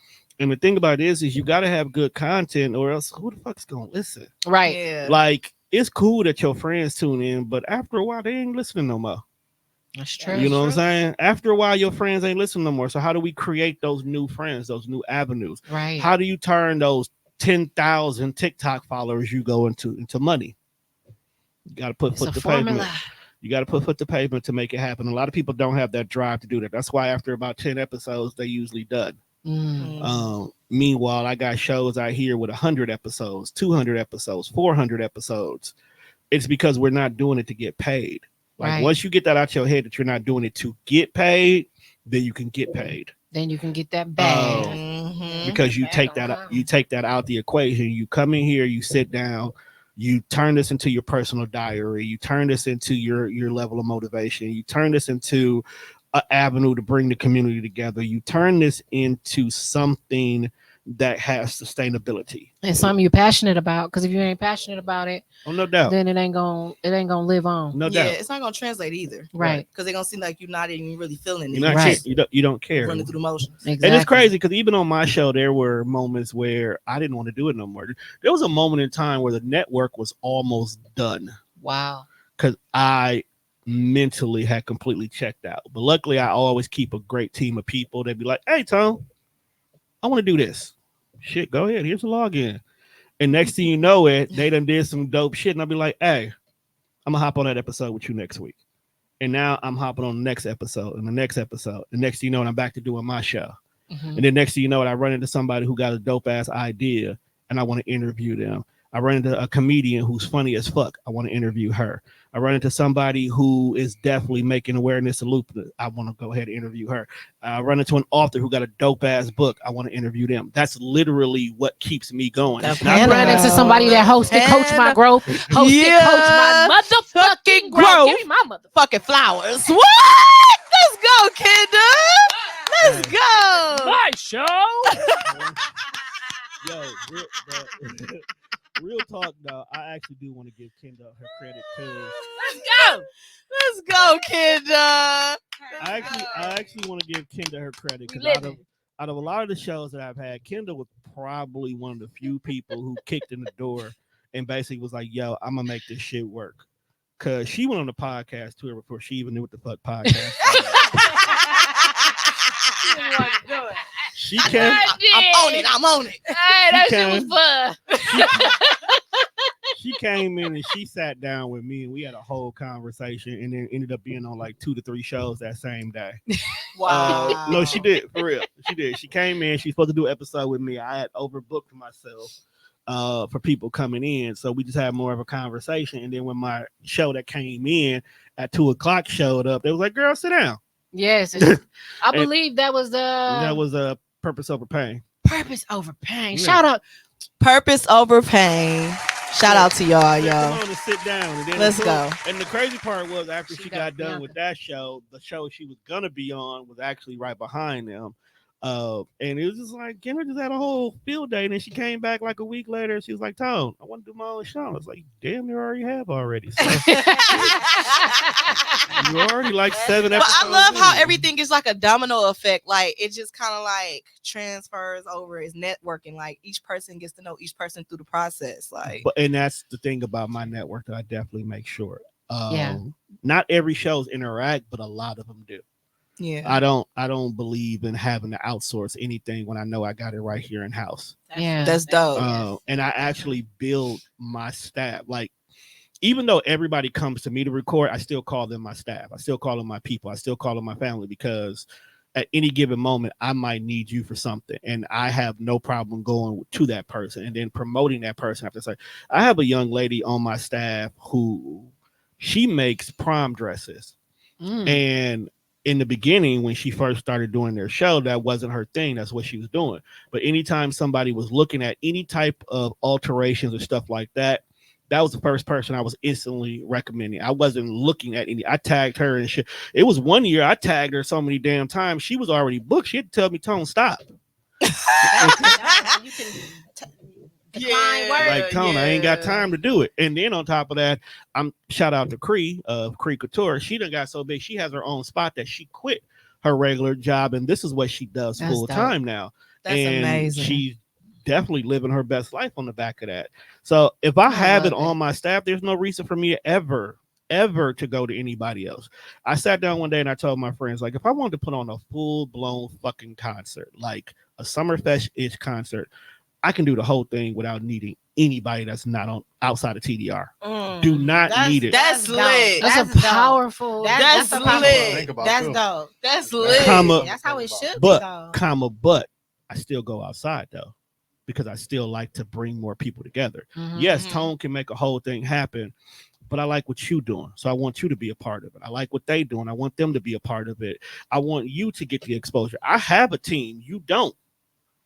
And the thing about it is you got to have good content or else who the fuck's going to listen? Right. Yeah. Like, it's cool that your friends tune in, but after a while, they ain't listening no more. That's true. You know what I'm saying? After a while, your friends ain't listening no more. So how do we create those new friends, those new avenues? Right. How do you turn those 10,000 TikTok followers you go into money? You got to put It's a the formula. pavement. You got to put the pavement to make it happen. A lot of people don't have that drive to do that. That's why after about 10 episodes, they usually done. Meanwhile, I got shows out here with 100 episodes, 200 episodes, 400 episodes. It's because we're not doing it to get paid. Like Right. once you get that out your head that you're not doing it to get paid, then you can get paid. Then you can get that bag. Because you Bag take don't that come. you take that out the equation. You come in here, you sit down, you turn this into your personal diary, you turn this into your level of motivation, you turn this into an avenue to bring the community together, you turn this into something that has sustainability And something you're passionate about. Because if you ain't passionate about it, oh no doubt, then it ain't gonna live on. no Yeah, doubt. it's not gonna translate either. Right. Because they're gonna seem like you're not even really feeling it. You're not Right. you don't care. Running through the motions. Exactly. And it's crazy because even on my show, there were moments where I didn't want to do it no more. There was a moment in time where the network was almost done Wow. because I mentally had completely checked out. But luckily, I always keep a great team of people that be like, hey, Tom, I want to do this. Shit, go ahead. Here's a login. And next thing you know it, they done did some dope shit. And I'll be like, hey, I'm going to hop on that episode with you next week. And now I'm hopping on the next episode and the next episode. The next thing you know, I'm back to doing my show. Mhm. And then next thing you know, I run into somebody who got a dope ass idea and I want to interview them. I run into a comedian who's funny as fuck. I want to interview her. I run into somebody who is definitely making awareness of lupus. I want to go ahead and interview her. I run into an author who got a dope ass book. I want to interview them. That's literally what keeps me going. It's not I ran into somebody that hosted Coach My Growth. Hosted Coach My motherfucking growth. Give me my motherfucking Fucking flowers. What? Let's go, Kendra. Let's go. my show. Yo, real talk though. I actually do want to give Kendra her credit too. Let's go, Kendra. I actually want to give Kendra her credit We because living. out of a lot of the shows that I've had, Kendra was probably one of the few people who kicked in the door and basically was like, yo, I'm gonna make this shit work. Cause she went on the podcast tour before she even knew what the fuck podcast was. She came. I'm on it. Hey, that She shit was fun. She came in and she sat down with me and we had a whole conversation and then ended up being on like 2 to 3 shows that same day. Wow. No, she did for real. She did. She came in. She's supposed to do an episode with me. I had overbooked myself for people coming in, so we just had more of a conversation. And then when my show that came in at 2:00 showed up, they was like, "Girl, sit down." Yes, I believe that was That was a purpose over pain. purpose over pain. Yeah. Shout out. Purpose over pain. Shout out to y'all, Come y'all. on and sit down. And then Let's go. And the crazy part was after she got done Bianca. with that show, the show she was gonna be on was actually right behind them. And it was just like, Kendra just had a whole field day. And then she came back like a week later. And she was like, Tone, I want to do my own show. I was like, damn, you already have already. So, you already like 7 But episodes. I love how in. everything is like a domino effect. Like it just kind of like transfers over. It's networking. Like each person gets to know each person through the process. Like, And that's the thing about my network that I definitely make sure. Yeah. Not every shows interact, but a lot of them do. yeah, I don't believe in having to outsource anything when I know I got it right here in house. Yeah. that's dope. And I actually build my staff. Like, even though everybody comes to me to record, I still call them my staff. I still call them my people. I still call them my family, because at any given moment, I might need you for something. And I have no problem going to that person and then promoting that person after. Say, I have a young lady on my staff who she makes prom dresses. And in the beginning, when she first started doing their show, that wasn't her thing. That's what she was doing. But anytime somebody was looking at any type of alterations or stuff like that, that was the first person I was instantly recommending. I wasn't looking at any. I tagged her and shit. It was one year I tagged her so many damn times. She was already booked. She had to tell me, Tone, stop. You can decline words. Like, Tone, I ain't got time to do it. And then on top of that, I'm shout out to Cree of Cree Couture. She done got so big, she has her own spot that she quit her regular job, and this is what she does full time now. That's and amazing. She's definitely living her best life on the back of that. So if I have it on my staff, there's no reason for me ever to go to anybody else. I sat down one day and I told my friends, like, if I wanted to put on a full-blown fucking concert, like a Summerfest-ish concert, I can do the whole thing without needing anybody that's not on outside of TDR. Do not need it. That's lit. That's a powerful. That's lit. That's dope. That's lit. That's how it should be, though. But I still go outside though, because I still like to bring more people together. Yes, Tone can make a whole thing happen, but I like what you doing. So I want you to be a part of it. I like what they doing. I want them to be a part of it. I want you to get the exposure. I have a team. You don't.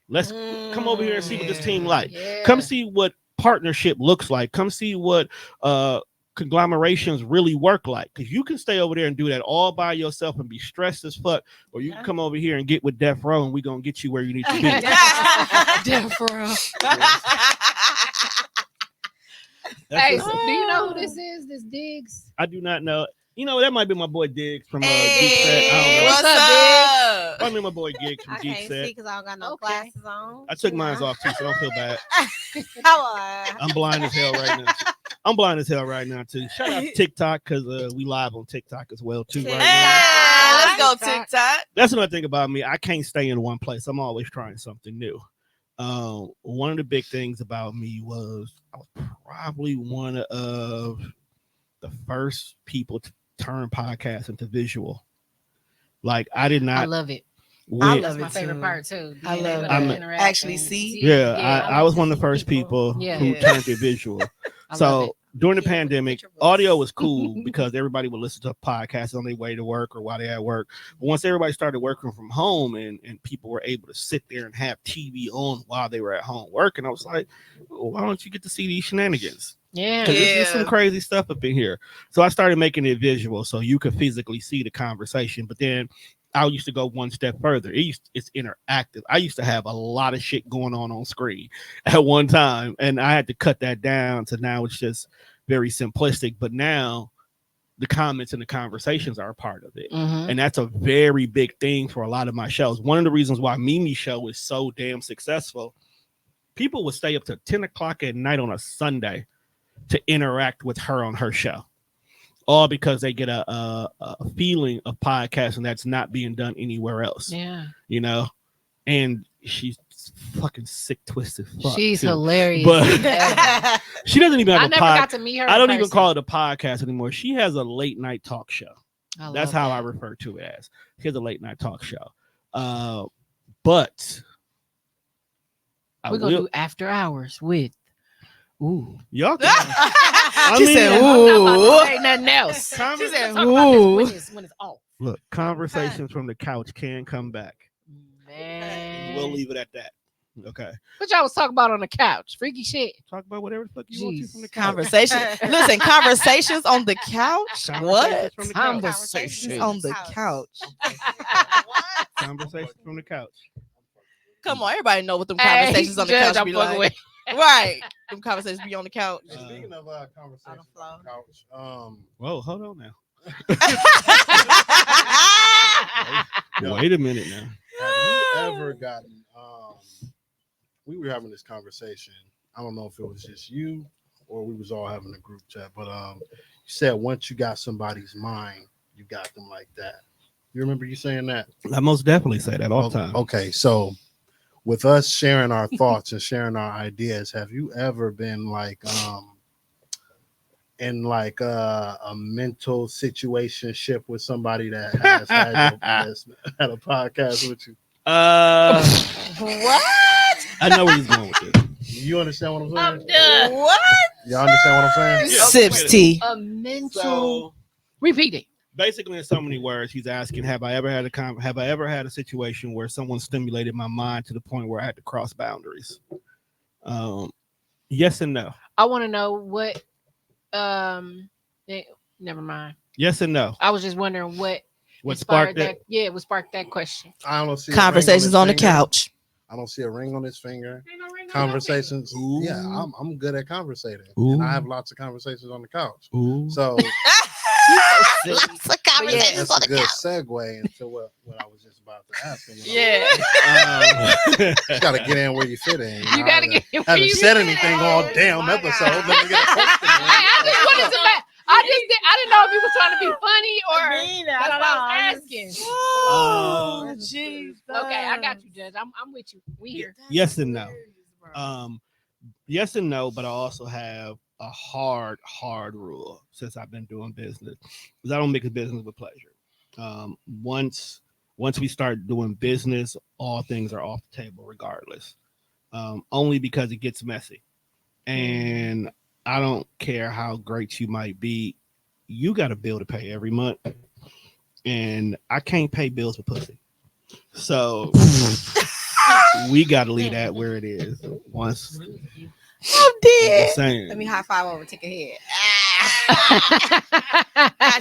Let's come over here and see what this team like. Yeah. Come see what partnership looks like. Come see what conglomerations really work like. Because you can stay over there and do that all by yourself and be stressed as fuck. Or you can come over here and get with Death Row and we're going to get you where you need to be. Death Row. Hey, so do you know who this is? This Diggs? I do not know. You know, that might be my boy Diggs from Geek Hey, Set. I don't know. what's up, I mean, my boy Diggs from I Geek can't Set. see because I don't got no Okay. glasses on. I took mine off too, so don't feel bad. How I'm blind as hell right now. I'm blind as hell right now too. Shout out to TikTok, because we live on TikTok as well too right now. Hey, let's go TikTok. That's another thing about me. I can't stay in one place. I'm always trying something new. One of the big things about me was I was probably one of the first people to turn podcasts into visual. Like, I did not. I love it. I That's love my it favorite too. part too. I Being love able that. to interact Actually and see. Yeah, I I was like one of to the first see people who Yeah. turned it visual. I love So it. during the Yeah, pandemic, picture books. audio was cool because everybody would listen to podcasts on their way to work or while they're at work. But once everybody started working from home and people were able to sit there and have TV on while they were at home working, I was like, well, why don't you get to see these shenanigans? Yeah. Because there's some Yeah. crazy stuff up in here. So I started making it visual so you could physically see the conversation. But then I used to go one step further. It's interactive. I used to have a lot of shit going on screen at one time, and I had to cut that down to now it's just very simplistic. But now the comments and the conversations are a part of it. And that's a very big thing for a lot of my shows. One of the reasons why Mimi's show is so damn successful, people would stay up to 10 o'clock at night on a Sunday to interact with her on her show, all because they get a feeling of podcasting that's not being done anywhere else. Yeah. You know, and she's fucking sick, twisted. Fuck She's too. hilarious. But she doesn't even have I a never got to meet her. I in don't even person. call it a podcast anymore. She has a late night talk show. That's how I refer to it as. She has a late night talk show. But we're gonna do after hours with. Ooh. Y'all can, She said, I'm not about "Ooh." to say nothing else. She Let's said, talk about this "Ooh." when it's off. look, conversations from the couch can come back. Man. We'll leave it at that. Okay. What y'all was talking about on the couch? Freaky shit. Talk about whatever the fuck you want to from the couch. Conversation. Listen, conversations on the couch. What? From the couch. Conversations On the couch. Conversations from the couch. Come on, everybody know what them conversations on the couch be like. Right. Them conversations be on the couch. Speaking of conversations on the couch, whoa, hold on now. Wait a minute now. Have you ever gotten we were having this conversation. I don't know if it was just you or we was all having a group chat, but you said once you got somebody's mind, you got them like that. You remember you saying that? I most definitely say that all the time. Okay, so with us sharing our thoughts and sharing our ideas, have you ever been like in like a mental situationship with somebody that has had a podcast with you? What? I know where he's going with this. You understand what I'm saying? I'm done. What? Y'all understand what I'm saying? Yeah. Sips tea. A mental. So Repeat it. basically, in so many words, he's asking, have I ever had a situation where someone stimulated my mind to the point where I had to cross boundaries? Yes and no. I want to know what. Never mind. Yes and no. I was just wondering what sparked that? Yeah, what sparked that question. I don't see Conversations on the couch. I don't see a ring on his finger. Ain't no ring on Conversations. Ooh. Yeah, I'm good at conversating. Ooh. And I have lots of conversations on the couch. Ooh. So Lots of conversations that's on a the good couch. segue into what I was just about to ask him. Yeah. You gotta get in where you fit in. You gotta get. I haven't said anything all damn episode. Let me get a question. I didn't know if you were trying to be funny or that's what I was asking. Oh, jeez. Okay, I got you, Judge. I'm with you. We here. Yes and no. Yes and no, but I also have a hard rule since I've been doing business, because I don't mix business with pleasure. Once we start doing business, all things are off the table regardless. Only because it gets messy. And I don't care how great you might be, you got a bill to pay every month. And I can't pay bills with pussy. So we got to leave that where it is. Once I'm dead. saying. Let me high five over, take a head.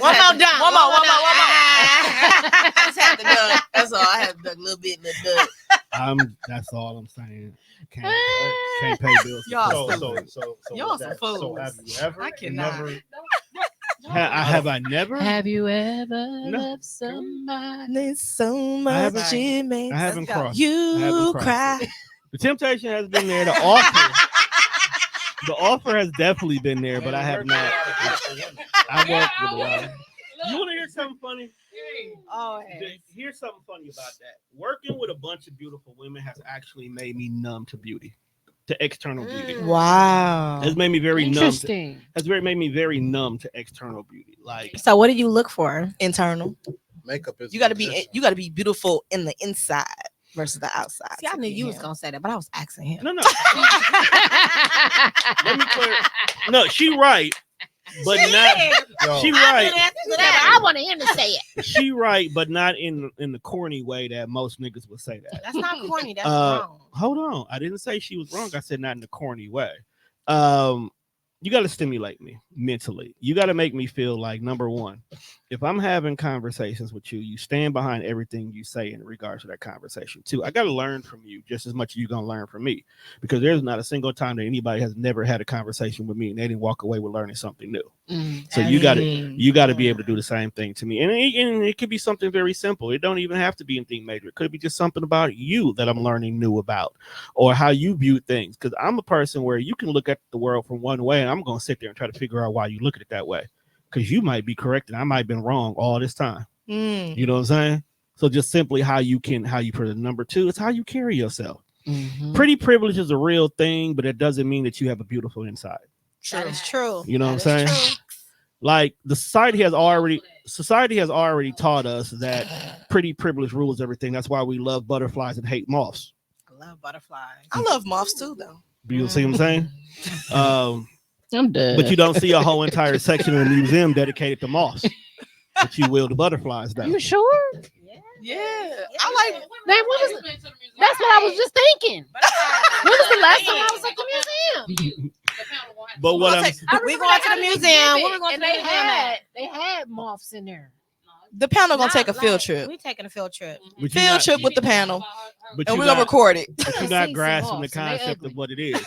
One more. I just had to duck. That's all. I had to duck a little bit. That's all I'm saying. Can't pay bills. Y'all So Y'all some fools. So have you ever? I cannot. Have I never? Have you ever No. loved somebody? There's so I much haven't- it makes I haven't crossed. I you haven't crossed cry. it. The temptation has been there. The offer has definitely been there, but I have not. I work with a lot. You want to hear something funny? Oh, Here's something funny about that. Working with a bunch of beautiful women has actually made me numb to beauty, to external beauty. wow. It's made me very numb. Interesting. Made me very numb to external beauty. Like, So what do you look for? Internal. Makeup is. You gotta be beautiful in the inside versus the outside. See, I knew you was gonna say that, but I was asking him. no. Let me clear. No, she right, but not. Yo, She right. I want him to say it. She right, but not in the corny way that most niggas would say that. That's not corny. That's Uh, wrong. Hold on, I didn't say she was wrong. I said not in the corny way. You got to stimulate me mentally. You got to make me feel like, number one, if I'm having conversations with you, you stand behind everything you say in regards to that conversation. Two, I got to learn from you just as much as you're going to learn from me, because there's not a single time that anybody has never had a conversation with me and they didn't walk away with learning something new. So you got to be able to do the same thing to me. And it could be something very simple. It don't even have to be anything major. It could be just something about you that I'm learning new about, or how you view things. Because I'm a person where you can look at the world from one way, and I'm going to sit there and try to figure out why you look at it that way. Because you might be correct and I might have been wrong all this time. You know what I'm saying? So just simply how you put it. Number two is how you carry yourself. Pretty privilege is a real thing, but it doesn't mean that you have a beautiful inside. That is true. You know what I'm saying? Like, the society has already taught us that pretty privilege rules everything. That's why we love butterflies and hate moths. I love butterflies. I love moths too, though. You see what I'm saying? I'm done. But you don't see a whole entire section of the museum dedicated to moths. But you will to butterflies, though. You sure? Yeah, I like. Man, that's what I was just thinking. When was the last time I was at the museum? But what we going to the museum. What we going to the museum? They had moths in there. The panel gonna take a field trip. We taking a field trip. Field trip with the panel, and we're gonna record it. But you're not grasping the concept of what it is.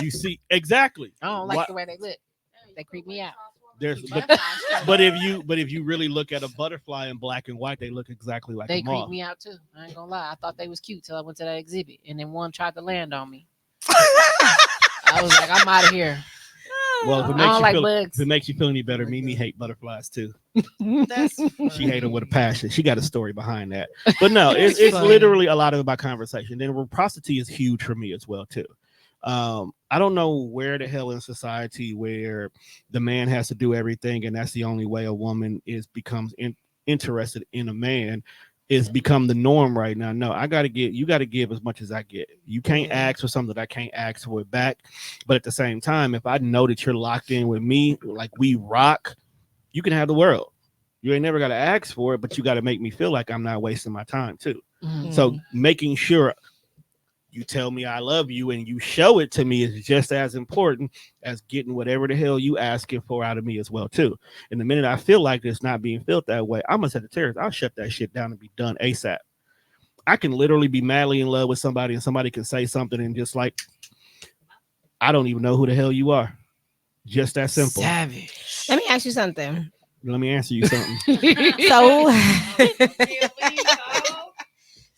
You see exactly. I don't like the way they look. They creep me out. But if you really look at a butterfly in black and white, they look exactly like a moth. They creep me out too. I ain't gonna lie. I thought they was cute till I went to that exhibit, and then one tried to land on me. I was like, I'm out of here. Well, if it makes you feel any better, Mimi hate butterflies too. She hate them with a passion. She got a story behind that. But no, it's literally a lot of about conversation. Then reciprocity is huge for me as well too. I don't know where the hell in society where the man has to do everything, and that's the only way a woman becomes interested in a man. Is become the norm right now. No, you got to give as much as I get. You can't ask for something that I can't ask for it back. But at the same time, if I know that you're locked in with me, like we rock, you can have the world. You ain't never got to ask for it, but you got to make me feel like I'm not wasting my time too. Mm-hmm. So making sure you tell me I love you and you show it to me is just as important as getting whatever the hell you asking for out of me as well too. And the minute I feel like it's not being felt that way, I'm a Sagittarius. I'll shut that shit down and be done ASAP. I can literally be madly in love with somebody and somebody can say something and just like, I don't even know who the hell you are. Just that simple. Savage. Let me ask you something. Let me answer you something.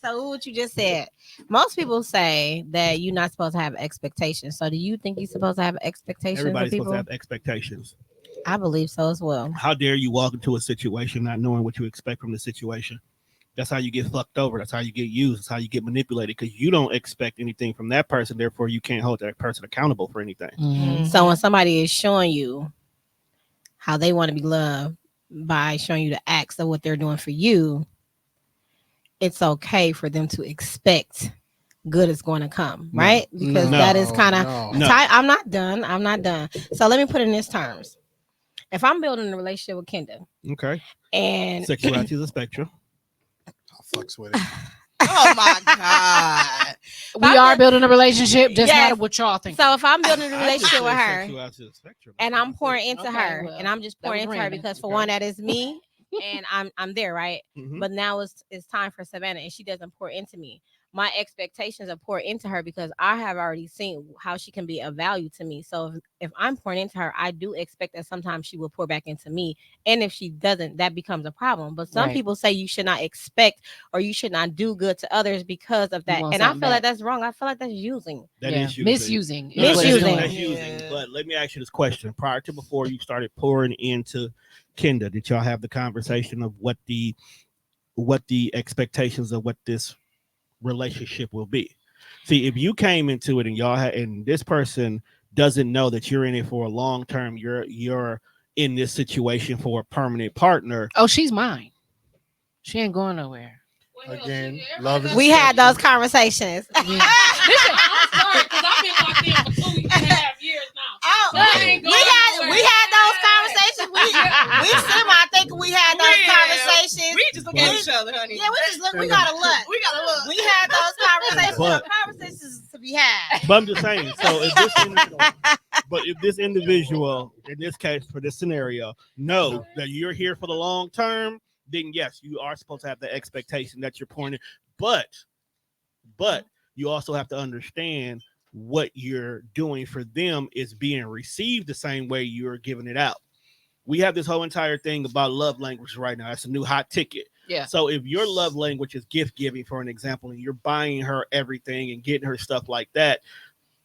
So what you just said, most people say that you're not supposed to have expectations. So do you think you're supposed to have expectations? Everybody's supposed to have expectations. I believe so as well. How dare you walk into a situation not knowing what you expect from the situation? That's how you get fucked over. That's how you get used. That's how you get manipulated because you don't expect anything from that person. Therefore, you can't hold that person accountable for anything. Mm-hmm. So when somebody is showing you how they want to be loved by showing you the acts of what they're doing for you, it's okay for them to expect good is going to come, right? Because that is kind of I'm not done. So let me put it in these terms. If I'm building a relationship with Kendra, okay, and sexuality is a spectrum, I'll fucks with it. Oh my God. We are building a relationship. Just matter what y'all think. So if I'm building a relationship with her and I'm pouring into her and I'm just pouring into her because for one, that is me and I'm there, right? Mm-hmm. But now it's time for Savannah and she doesn't pour into me. My expectations are pour into her because I have already seen how she can be of value to me. So if I'm pouring into her, I do expect that sometimes she will pour back into me. And if she doesn't, that becomes a problem. But some people say you should not expect or you should not do good to others because of that. And I feel like that's wrong. I feel like that's using. That is using. Misusing. That's using. But let me ask you this question. Prior to before you started pouring into Kendra, did y'all have the conversation of what the expectations of what this relationship will be? See, if you came into it and y'all had, and this person doesn't know that you're in it for a long term, you're in this situation for a permanent partner. Oh, she's mine. She ain't going nowhere. Again, love is. We had those conversations. Listen, I'm sorry because I've been locked in for 2.5 years now. Oh, we had those conversations. I think we had those conversations. We just look at each other, honey. Yeah, we just look. We gotta look. We had those conversations. Conversations to be had. But I'm just saying. So if this individual, in this case, for this scenario, know that you're here for the long term, then yes, you are supposed to have the expectation that you're pointing. But you also have to understand what you're doing for them is being received the same way you're giving it out. We have this whole entire thing about love language right now. That's a new hot ticket. Yeah. So if your love language is gift giving, for an example, and you're buying her everything and getting her stuff like that,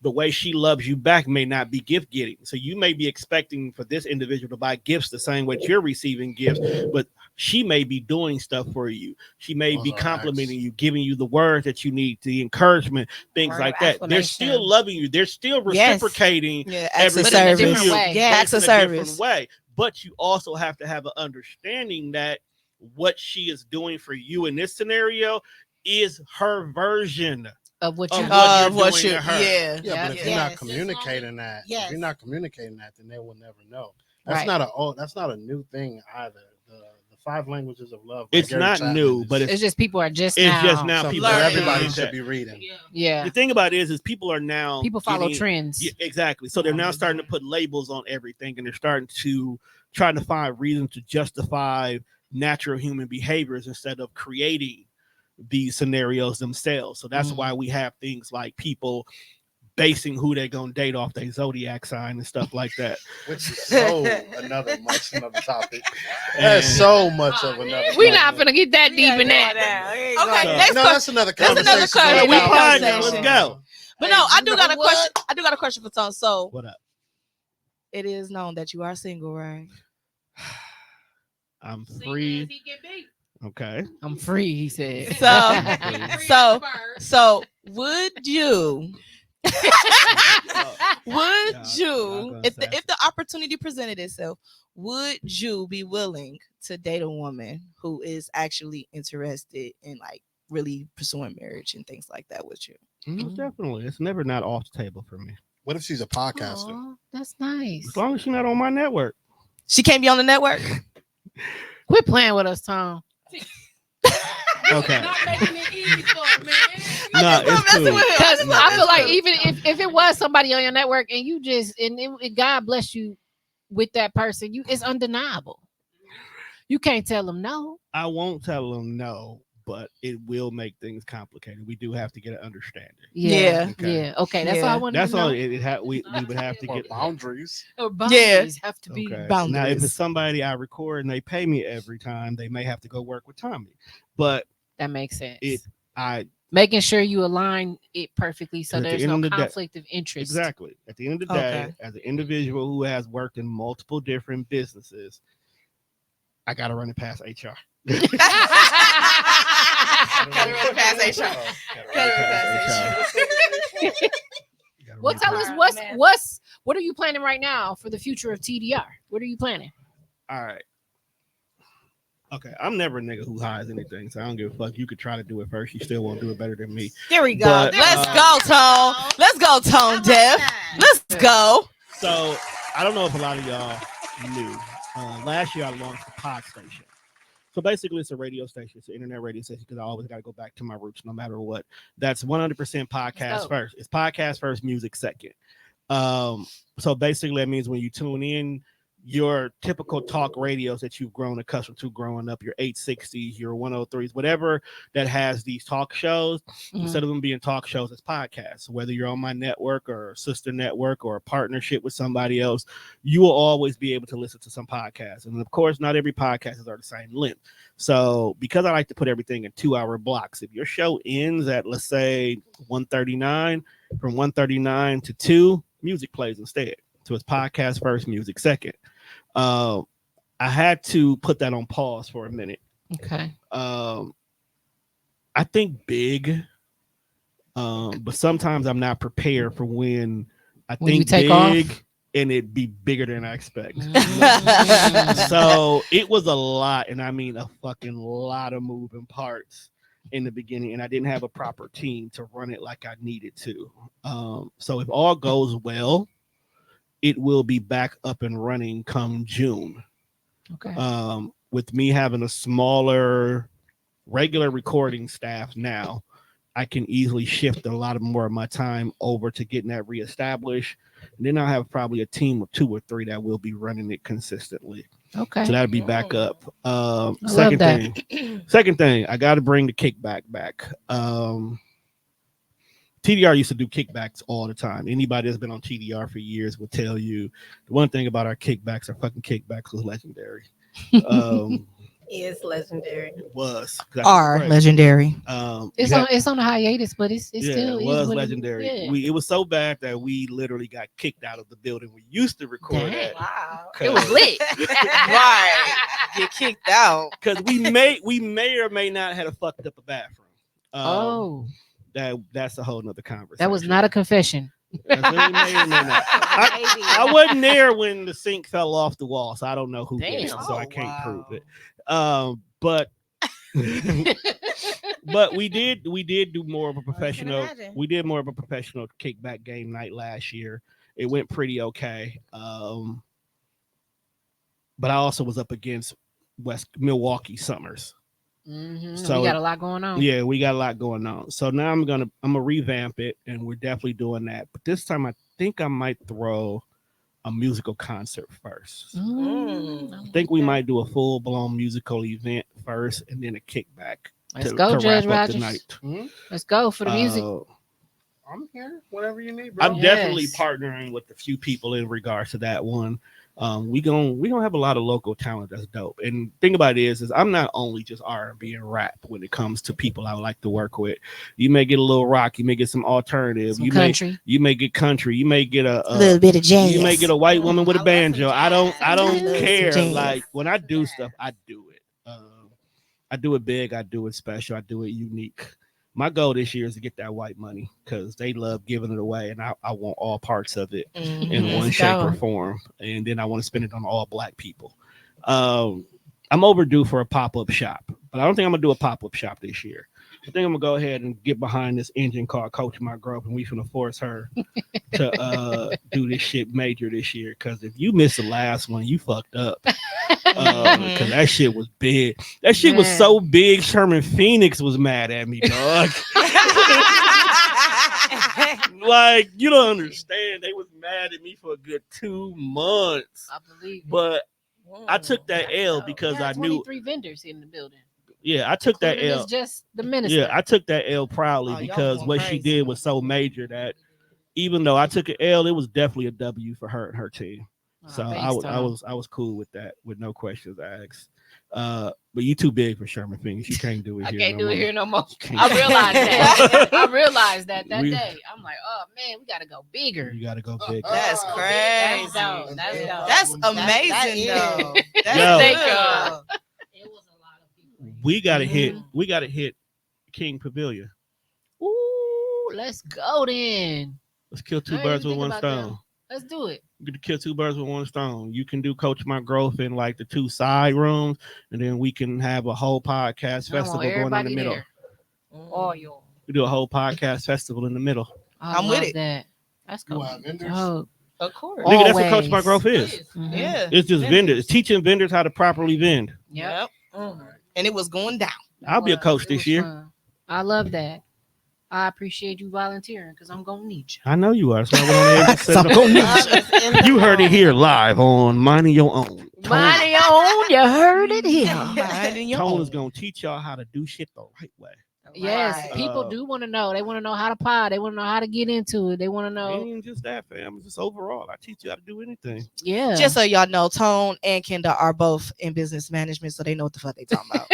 the way she loves you back may not be gift giving. So you may be expecting for this individual to buy gifts the same way you're receiving gifts, but she may be doing stuff for you. She may be complimenting you, giving you the words that you need, the encouragement, things like that. They're still loving you. They're still reciprocating everything in a different way. Acts of service. But you also have to have an understanding that what she is doing for you in this scenario is her version of what you're doing to her. But if you're not communicating that, then they will never know. That's not a new thing either. The Five Languages of Love. It's not new, but it's just people are just now people. people Everybody should be reading. Yeah. The thing about it is people are now follow trends. Yeah, exactly. So they're now starting to put labels on everything, and they're starting to try to find reasons to justify natural human behaviors instead of creating these scenarios themselves. So that's why we have things like people basing who they're gonna date off their zodiac sign and stuff like that. Which is so another topic. That's so much of another. We're not gonna get that deep in that. Okay, that's another conversation. That's another we fine now. Let's go. But no, I do got a question. I do got a question for Tom. So What up? It is known that you are single, right? I'm free. Okay. I'm free, he said. So would you if the opportunity presented itself, would you be willing to date a woman who is actually interested in like really pursuing marriage and things like that with you? Definitely. It's never not off the table for me. What if she's a podcaster? Aww, that's nice. As long as she's not on my network. She can't be on the network. Quit playing with us, Tom. Okay. Not making it easy for him, man. No, it's cool. Because I feel like even if it was somebody on your network and you just and God bless you with that person, it's undeniable. You can't tell them no. I won't tell them no, but it will make things complicated. We do have to get an understanding. Yeah. Okay. Yeah. Okay. That's all I wanted That's to know. all. We would have to get boundaries. Or boundaries have to be boundaries. Now, if it's somebody I record and they pay me every time, they may have to go work with Tommy. But that makes sense. Making sure you align it perfectly so there's no conflict of interest. Exactly. At the end of the day, as an individual who has worked in multiple different businesses, I got to run it past HR. Well, tell us what are you planning right now for the future of TDR? What are you planning? All right. Okay, I'm never a nigga who hides anything, so I don't give a fuck. You could try to do it first. You still won't do it better than me. There we go. Let's go, Tone. Let's go, Tone Dev. Let's go. So I don't know if a lot of y'all knew. Last year I launched the Pod Station. So basically it's a radio station. It's an internet radio station because I always got to go back to my roots no matter what. That's 100% podcast first. It's podcast first, music second. So basically that means when you tune in, your typical talk radios that you've grown accustomed to growing up, your 860s, your 103s, whatever that has these talk shows, instead of them being talk shows, it's podcasts. Whether you're on my network or a sister network or a partnership with somebody else, you will always be able to listen to some podcasts. And of course, not every podcast are the same length. So because I like to put everything in 2-hour blocks, if your show ends at, let's say, 1:39, from 1:39 to 2, music plays instead. So it's podcast first, music second. I had to put that on pause for a minute. Okay. I think big, but sometimes I'm not prepared for when I think big off? And it be bigger than I expect. So it was a lot, and I mean a fucking lot of moving parts in the beginning, and I didn't have a proper team to run it like I needed to. So if all goes well, it will be back up and running come June. Okay. With me having a smaller regular recording staff now, I can easily shift a lot more of my time over to getting that reestablished. And then I'll have probably a team of 2 or 3 that will be running it consistently. Okay. So that'll be back up. Second thing, I got to bring the kickback back. TDR used to do kickbacks all the time. Anybody that's been on TDR for years will tell you the one thing about our kickbacks was legendary. Is legendary. It was. Legendary. It's on a hiatus, but it still was legendary. It was so bad that we literally got kicked out of the building we used to record at. Wow. It was lit. Right. Get kicked out. Because we may or may not have fucked up a bathroom. That's a whole nother conversation. That was not a confession. I wasn't there when the sink fell off the wall, so I don't know who did it, so I can't prove it. But we did do more of a professional. We did more of a professional kickback game night last year. It went pretty okay. But I also was up against West Milwaukee summers. Mm-hmm. So we got a lot going on. Yeah, we got a lot going on. So now I'm gonna revamp it, and we're definitely doing that. But this time, I think I might throw a musical concert first. I think we might do a full blown musical event first, and then a kickback. Let's go, Judge Rogers. Mm-hmm. Let's go for the music. I'm here. Whatever you need, bro. I'm definitely partnering with a few people in regards to that one. We gonna have a lot of local talent that's dope. And thing about it is I'm not only just R&B and rap when it comes to people I would like to work with. You may get a little rock, you may get some alternative, some country. You may get country, you may get a little bit of jazz. You may get a white woman with a banjo. I don't care. Jazz. Like when I do stuff, I do it. I do it big, I do it special, I do it unique. My goal this year is to get that white money because they love giving it away, and I want all parts of it in one shape or form. And then I want to spend it on all Black people. I'm overdue for a pop-up shop, but I don't think I'm gonna do a pop-up shop this year. I think I'm gonna go ahead and get behind this engine called Coach My Growth, and we finna force her to do this shit major this year. Because if you missed the last one, you fucked up. Because that shit was big. That shit was so big. Sherman Phoenix was mad at me, dog. Like you don't understand. They was mad at me for a good 2 months. I believe. But I took that L because I knew 23 vendors in the building. Yeah, I took that L. It's just the minister. Yeah, I took that L proudly because what she did was so major that even though I took an L, it was definitely a W for her and her team. So I was cool with that, with no questions asked. But you too big for Sherman Phoenix. You can't do it here. I can't do it here no more. I realized that. I realized that day. I'm like, oh man, we gotta go bigger. You gotta go bigger. That's crazy. That's dope. That's amazing though. Thank God. We gotta hit King Pavilion. Ooh, let's go then. Let's kill two birds with one stone. Let's do it. You can kill two birds with one stone. You can do Coach My Growth in like the 2 side rooms, and then we can have a whole podcast festival going in the middle. Oh, yo. We do a whole podcast festival in the middle. I'm with it. That's cool. Oh, of course. Nigga, that's what Coach My Growth is. Mm-hmm. Yeah. It's just vendors. It's teaching vendors how to properly vend. Yep. And it was going down. I'll be a coach this year. Fun. I love that. I appreciate you volunteering because I'm gonna need you. I know you are. So I'm gonna need you. You heard it here live on Minding Your Own. Minding Your Own. You heard it here. Tone is gonna teach y'all how to do shit the right way. Yes, people do want to know. They want to know how to pod. They want to know how to get into it. They want to know. It ain't just that, fam. It's just overall. I teach you how to do anything. Yeah. Just so y'all know, Tone and Kendall are both in business management, so they know what the fuck they talking about.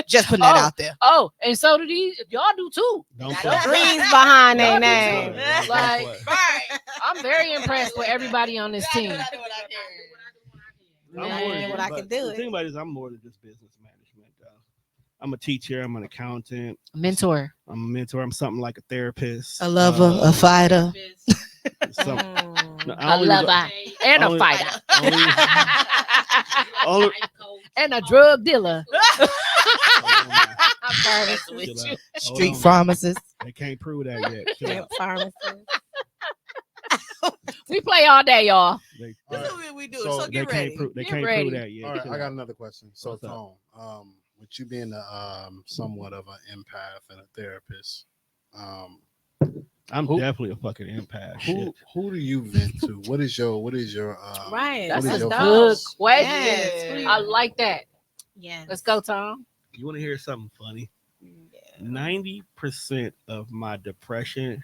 Just putting that out there. Oh, and so do these. Y'all do too. Don't Dreams behind their name. Like, I'm very impressed with everybody on this team. What I can do. The thing about it is I'm more than just business management. I'm a teacher. I'm an accountant. Mentor. I'm a mentor. I'm something like a therapist. A lover, a fighter. A lover and a fighter. And a drug dealer. I'm pharmacist with you. Street pharmacist. They can't prove that yet. Pharmacist. We play all day, y'all. This is what we do. So So get ready. They can't prove that yet. All right, I got another question. So, Tone, with you being somewhat of an empath and a therapist, I'm definitely a fucking empath. Who do you vent to? What is your right? That's a your good question. Yes. I like that. Yeah. Let's go, Tom. You want to hear something funny? 90% of my depression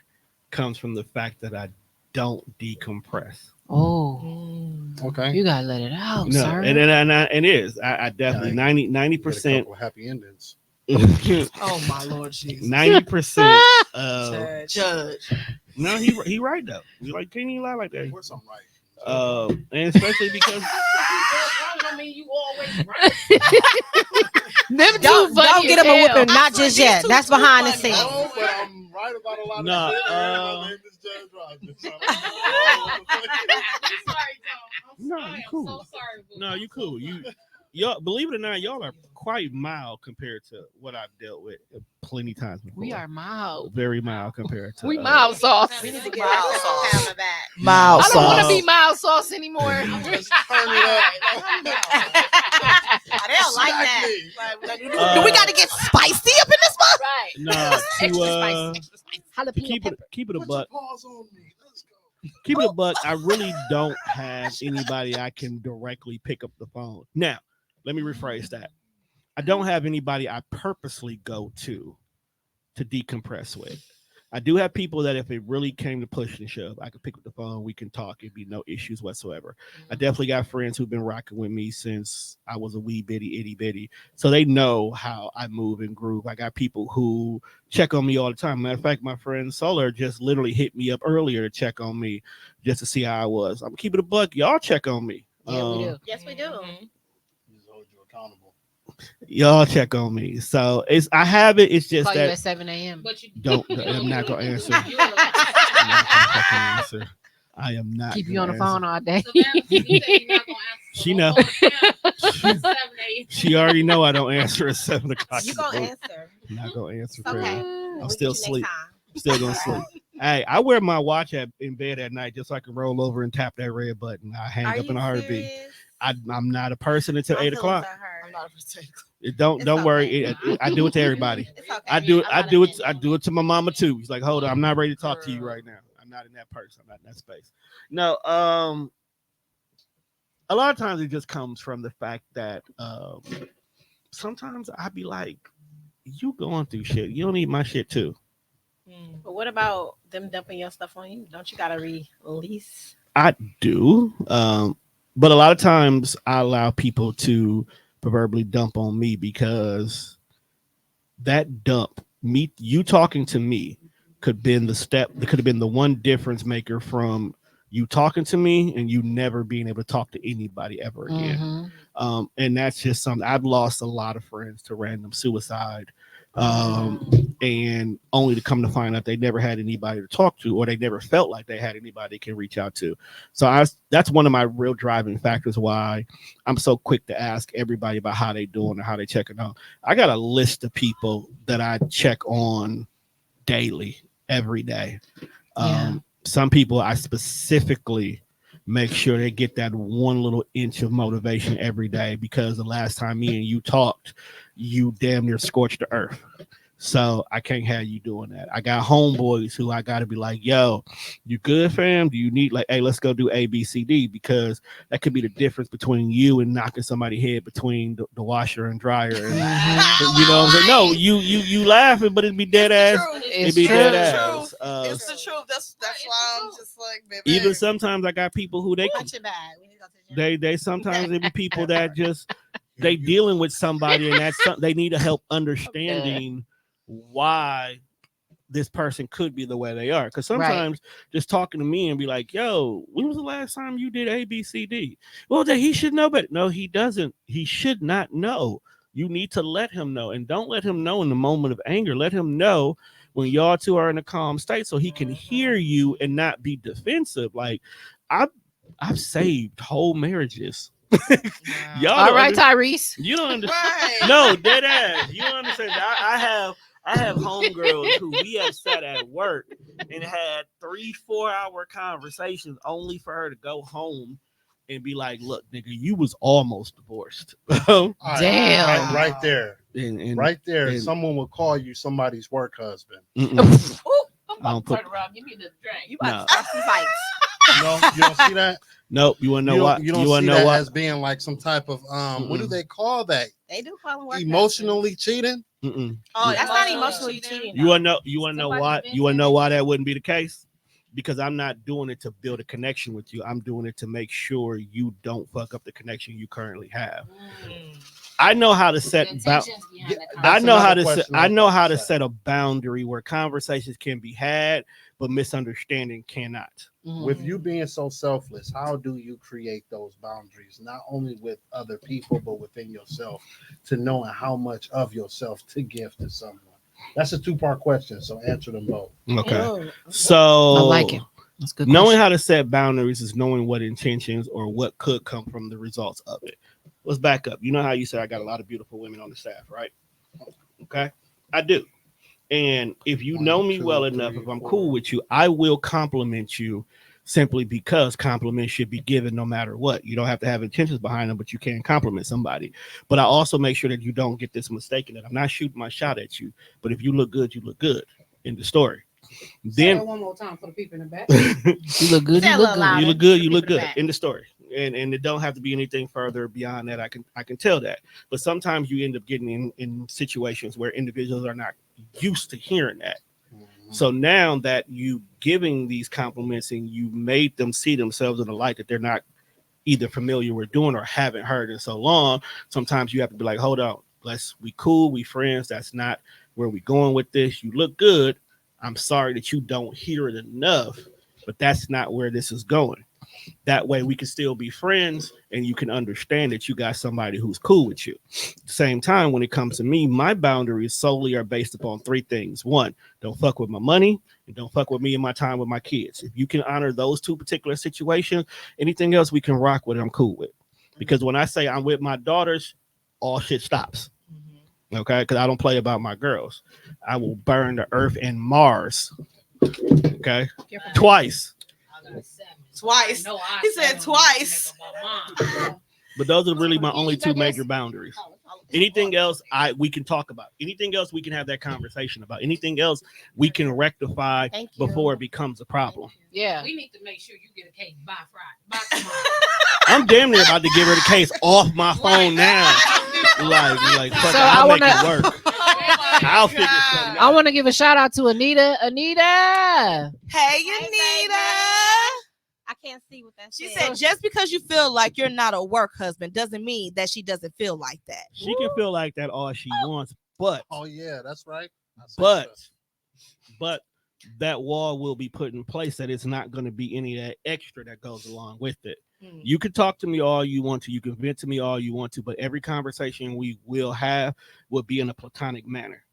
comes from the fact that I don't decompress. Oh, okay. You gotta let it out, No, sir. and it is. I definitely 90%. Happy endings. Oh my Lord Jesus. 90%. Judge. No, he right though. You like can't even lie like that. What's I'm right? And especially because I mean, you always right. Don't get him a whooping. Not just yet. That's behind the scenes. Oh, but I'm right about a lot of Nah, things. My name is Judge Rogers. No, you cool. So sorry, boo. No, you cool. Y'all believe it or not, y'all are quite mild compared to what I've dealt with plenty times before. We are mild. Very mild compared to We mild sauce. We need to get mild sauce. Mild I don't want to sauce. be mild sauce anymore. Just turn it up. They don't like that. Do we got to get spicy up in this month? Right. Nah, Extra spicy. to keep it a buck. Keep it a buck. I really don't have anybody I can directly pick up the phone. Now, let me rephrase that. I don't have anybody I purposely go to decompress with. I do have people that if it really came to push and shove, I could pick up the phone, we can talk, it'd be no issues whatsoever. I definitely got friends who've been rocking with me since I was a wee bitty, itty bitty. So they know how I move and groove. I got people who check on me all the time. Matter of fact, my friend Solar just literally hit me up earlier to check on me just to see how I was. I'm keeping it a buck. Y'all check on me. Yeah, we do. Yes, we do. Just hold you accountable. Y'all check on me. So I have it. It's just Call you that at 7 a.m. But you I'm not gonna answer. You in a- I am not. Keep you on the phone all day. Savannah, you said you're not gonna answer She the know. phone. 7 a.m. She already know I don't answer at 7 o'clock. You gonna answer? I'm not gonna answer. Okay. Okay. We'll I'm get still you next asleep. time. I'm still gonna sleep. Hey, I wear my watch in bed at night just so I can roll over and tap that red button. I hang Are up in you a heartbeat. serious? I'm not a person until My 8 feelings o'clock. are hurt. I'm not a mistake. Don't It's worry. okay. I do it to everybody. It's okay. I do I'm not it. offended. I do it to my mama too. He's like, hold on, I'm not ready to talk to you right now. I'm not in that person. I'm not in that space. No, a lot of times it just comes from the fact that sometimes I be like, you going through shit. You don't need my shit too. But what about them dumping your stuff on you? Don't you gotta release? I do. But a lot of times I allow people to proverbially dump on me because that dump, you talking to me could have been the one difference maker from you talking to me and you never being able to talk to anybody ever again. Mhm. And that's just something. I've lost a lot of friends to random suicide. And only to come to find out they never had anybody to talk to, or they never felt like they had anybody they can reach out to. So that's one of my real driving factors why I'm so quick to ask everybody about how they doing or how they checking out. I got a list of people that I check on daily, every day. Some people I specifically make sure they get that one little inch of motivation every day, because the last time me and you talked, you damn near scorched the earth. So I can't have you doing that. I got homeboys who I got to be like, yo, you good, fam? Do you need hey, let's go do A, B, C, D, because that could be the difference between you and knocking somebody's head between the washer and dryer. And, you know what I'm saying? No, you laughing, but it'd be dead ass. It'd be dead ass. It's the truth. That's why I'm just like, baby. Even sometimes I got people who they Punch your bag. We need to go to the gym. they sometimes it be people that just they dealing with somebody and they need a help understanding why this person could be the way they are. Because sometimes just talking to me and be like, yo, when was the last time you did A, B, C, D? Well, that he should know, but no, he doesn't. He should not know. You need to let him know, and don't let him know in the moment of anger. Let him know when y'all two are in a calm state so he can hear you and not be defensive. Like I've saved whole marriages. Y'all All right, Tyrese. You don't understand. Right. No, dead ass. You don't understand. I have homegirls who we have sat at work and had 3-4 hour conversations only for her to go home and be like, look, nigga, you was almost divorced. All Damn. right there. And Right there. and- Someone will call you somebody's work husband. mm-mm. I don't put, Turn around, give me the drink. You about No. to start some fights. You don't see that? Nope. You want to know what? You don't wanna see know that what? as being like some type of what do they call that? They do call them work Emotionally cheating? Mm-mm. Oh, that's not Emotionally emotionally cheating. cheating. You want to know? You want to know Somebody why? been You want to know saying why that wouldn't be the case? Because I'm not doing it to build a connection with you. I'm doing it to make sure you don't fuck up the connection you currently have. I know how to set. Intentions behind that I That's know how another to set. question I I'm know about how to to say. set a boundary where conversations can be had, but misunderstanding cannot. With you being so selfless, how do you create those boundaries, not only with other people, but within yourself, to knowing how much of yourself to give to someone? That's a 2-part question, so answer them both. Okay. Ew. So I like it. That's a good. knowing question. how to set boundaries is knowing what intentions or what could come from the results of it. Let's back up. You know how you said I got a lot of beautiful women on the staff, right? Okay. I do. And if you know me well enough, if I'm cool with you, I will compliment you simply because compliments should be given no matter what. You don't have to have intentions behind them, but you can compliment somebody. But I also make sure that you don't get this mistaken that I'm not shooting my shot at you, but if you look good, you look good in the story. Then one more time for the people in the back. You look good, you look good, you look good, you look good in the story. And it don't have to be anything further beyond that. I can tell that. But sometimes you end up getting in situations where individuals are not used to hearing that. So now that you giving these compliments and you made them see themselves in a light that they're not either familiar with doing or haven't heard in so long, sometimes you have to be like, hold on, we cool, we friends. That's not where we going with this. You look good. I'm sorry that you don't hear it enough, but that's not where this is going. That way we can still be friends and you can understand that you got somebody who's cool with you. At the same time, when it comes to me, my boundaries solely are based upon three things. One, don't fuck with my money, and don't fuck with me and my time with my kids. If you can honor those two particular situations, anything else we can rock with, I'm cool with. Because when I say I'm with my daughters, all shit stops. Okay, because I don't play about my girls. I will burn the earth and Mars. Okay, twice. He said twice. But those are really my only two major boundaries. Anything else we can talk about. Anything else we can have that conversation about. Anything else we can rectify before it becomes a problem. Yeah. We need to make sure you get a case by Friday. By tomorrow. I'm damn near about to give her the case off my phone now. Like fuck So it, I'll make wanna- it work. I'll figure something out. I want to give a shout out to Anita. Anita. Hey, Anita. I can't see what that She says. said, just because you feel like you're not a work husband doesn't mean that she doesn't feel like that. She can feel like that all she wants, but Oh yeah, that's right. but that wall will be put in place that it's not going to be any of that extra that goes along with it. You can talk to me all you want to, you can vent to me all you want to, but every conversation we will have will be in a platonic manner.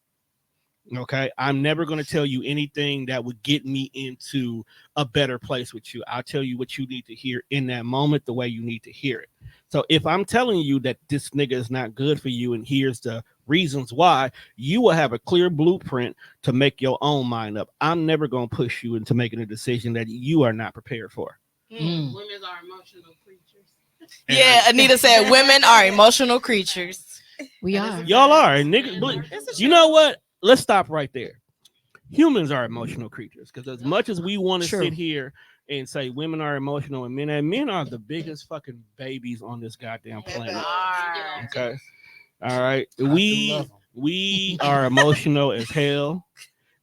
Okay, I'm never going to tell you anything that would get me into a better place with you. I'll tell you what you need to hear in that moment, the way you need to hear it. So if I'm telling you that this nigga is not good for you and here's the reasons why, you will have a clear blueprint to make your own mind up. I'm never going to push you into making a decision that you are not prepared for. Women are emotional creatures. Yeah, Anita said women are emotional creatures. We are. Y'all are. Nigga, you know what? Let's stop right there. Humans are emotional creatures because as much as we want to sit here and say women are emotional and men are the biggest fucking babies on this goddamn planet. Okay. All right. We are emotional as hell.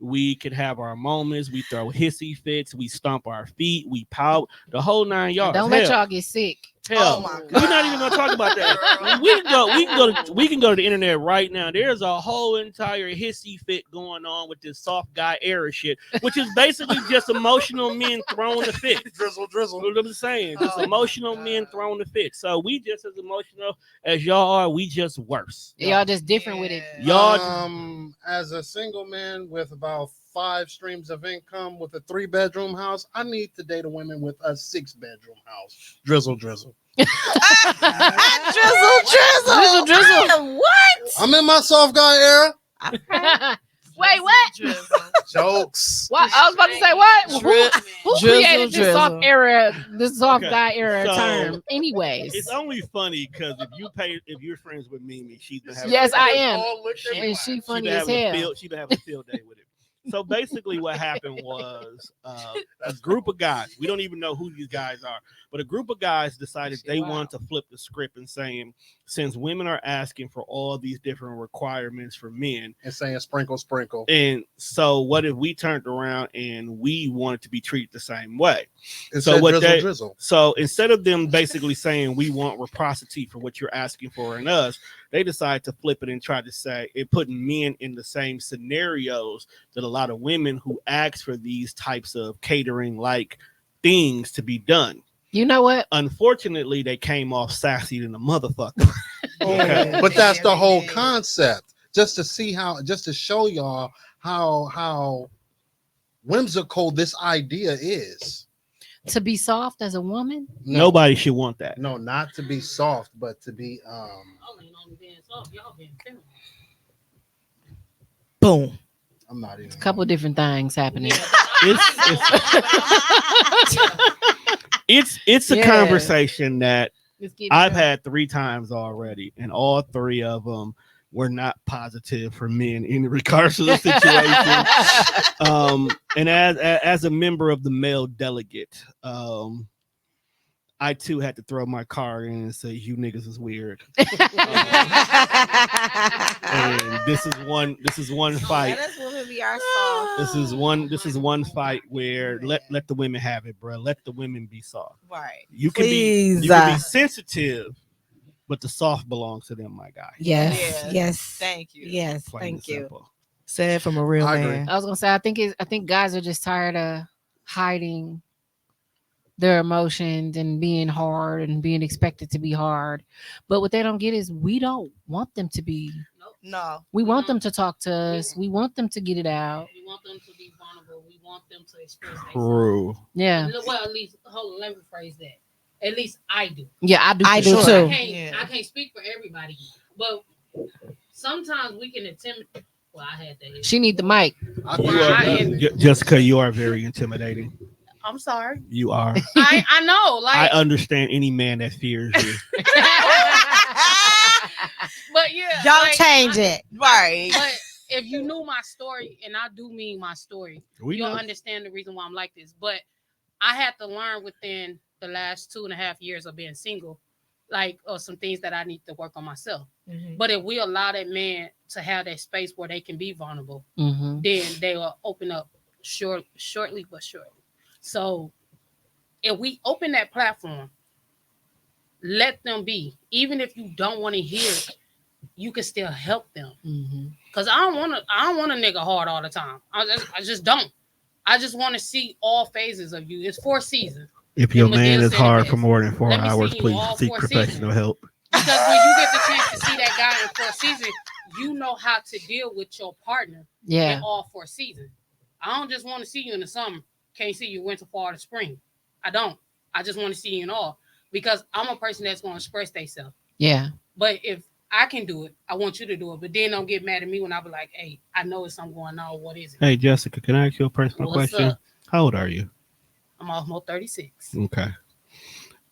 We can have our moments. We throw hissy fits. We stomp our feet. We pout. The whole 9 yards. Don't let y'all get sick. Hell, we're not even gonna talk about that. We can go to the internet right now. There's a whole entire hissy fit going on with this soft guy era shit, which is basically just emotional men throwing the fit. Drizzle. What I'm saying, just emotional men throwing the fit. So we just as emotional as y'all are. We just worse. Y'all just different with it. Y'all, as a single man with about 5 streams of income with a 3-bedroom house, I need to date a woman with a 6-bedroom house. Drizzle. Drizzle. What? I'm in my soft guy era. Wait, what? Jokes. What? I was about to say what? Who created this drizzle. soft era, this soft Okay, guy era so term? Anyways, it's only funny because if you're friends with Mimi, she's been having yes, I am, She and she she funny been as having hell. she's been having a field day with it. So basically what happened was a group of guys, we don't even know who these guys are, but a group of guys decided they wanted to flip the script and saying, since women are asking for all these different requirements for men, and saying sprinkle. and so what if we turned around and we wanted to be treated the same way? It So said what drizzle. So instead of them basically saying we want reciprocity for what you're asking for in us, they decide to flip it and try to say it putting men in the same scenarios that a lot of women who ask for these types of catering like things to be done. You know what? Unfortunately, they came off sassy than a motherfucker. Okay. But that's the whole concept. Just to show y'all how whimsical this idea is. To be soft as a woman? Nobody should want that. No, not to be soft, but to be Y'all being soft. Y'all being feminine. Boom. I'm not even. A couple different things happening. It's a conversation that I've had. had 3 times already, and all 3 of them were not positive for men in regards to the situation. And as a member of the male delegate, I too had to throw my card in and say, "You niggas is weird." And this is one fight. This is one fight where let the women have it, bro. Let the women be soft. Right. You can be sensitive, but the soft belongs to them, my guy. Yes. Thank you. Yes. Plain Thank and you. simple. Said from a real I man. agree. I was gonna say I think guys are just tired of hiding their emotions and being hard and being expected to be hard. But what they don't get is we don't want them to be. No. We want them to talk to us. We want them to get it out. We want them to be vulnerable. We want them to express themselves. True. Yeah. Well, at least let me rephrase that. At least I do. Yeah, I do. I for do sure. too. I can't speak for everybody, but sometimes we can intimidate. Well, I had that. She need the mic. Jessica, you are very intimidating. I'm sorry. You are. I know. Like I understand any man that fears you. But yeah, Don't change it. Right. But if you knew my story, and I do mean my story, you'll understand the reason why I'm like this. But I had to learn within the last 2.5 years of being single, or some things that I need to work on myself. Mm-hmm. But if we allow that man to have that space where they can be vulnerable, Mm-hmm. then they will open up shortly but surely. So if we open that platform, let them be. Even if you don't want to hear it, you can still help them. Because I don't want a nigga hard all the time. I just don't. I just want to see all phases of you. It's 4 seasons. If your man is hard for more than 4 hours, please seek professional help. Because when you get the chance to see that guy in 4 seasons, you know how to deal with your partner in all 4 seasons. I don't just want to see you in the summer. Can't see you winter, fall, or spring. I don't. I just want to see you in all. Because I'm a person that's going to express themselves. Yeah. But if I can do it, I want you to do it. But then don't get mad at me when I be like, hey, I know it's something going on. What is it? Hey, Jessica, can I ask you a personal question? Up? How old are you? I'm almost 36. Okay.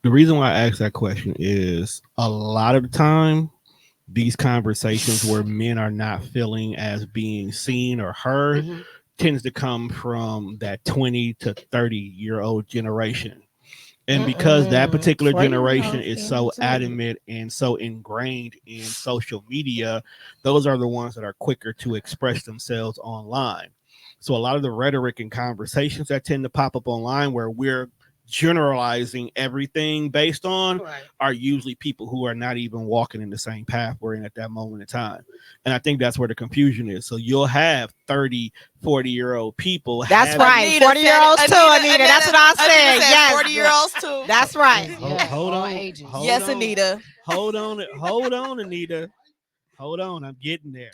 The reason why I ask that question is a lot of the time, these conversations where men are not feeling as being seen or heard tends to come from that 20 to 30-year-old generation. And because that particular generation is so adamant and so ingrained in social media, those are the ones that are quicker to express themselves online. So a lot of the rhetoric and conversations that tend to pop up online where we're generalizing everything based on are usually people who are not even walking in the same path we're in at that moment in time. And I think that's where the confusion is. So you'll have 30, 40-year-old people. That's right. 40-year-olds too, Anita. That's what I said. Yes. 40-year-olds too. That's right. Hold on. Yes, Anita. Hold on, Anita. Hold on. I'm getting there.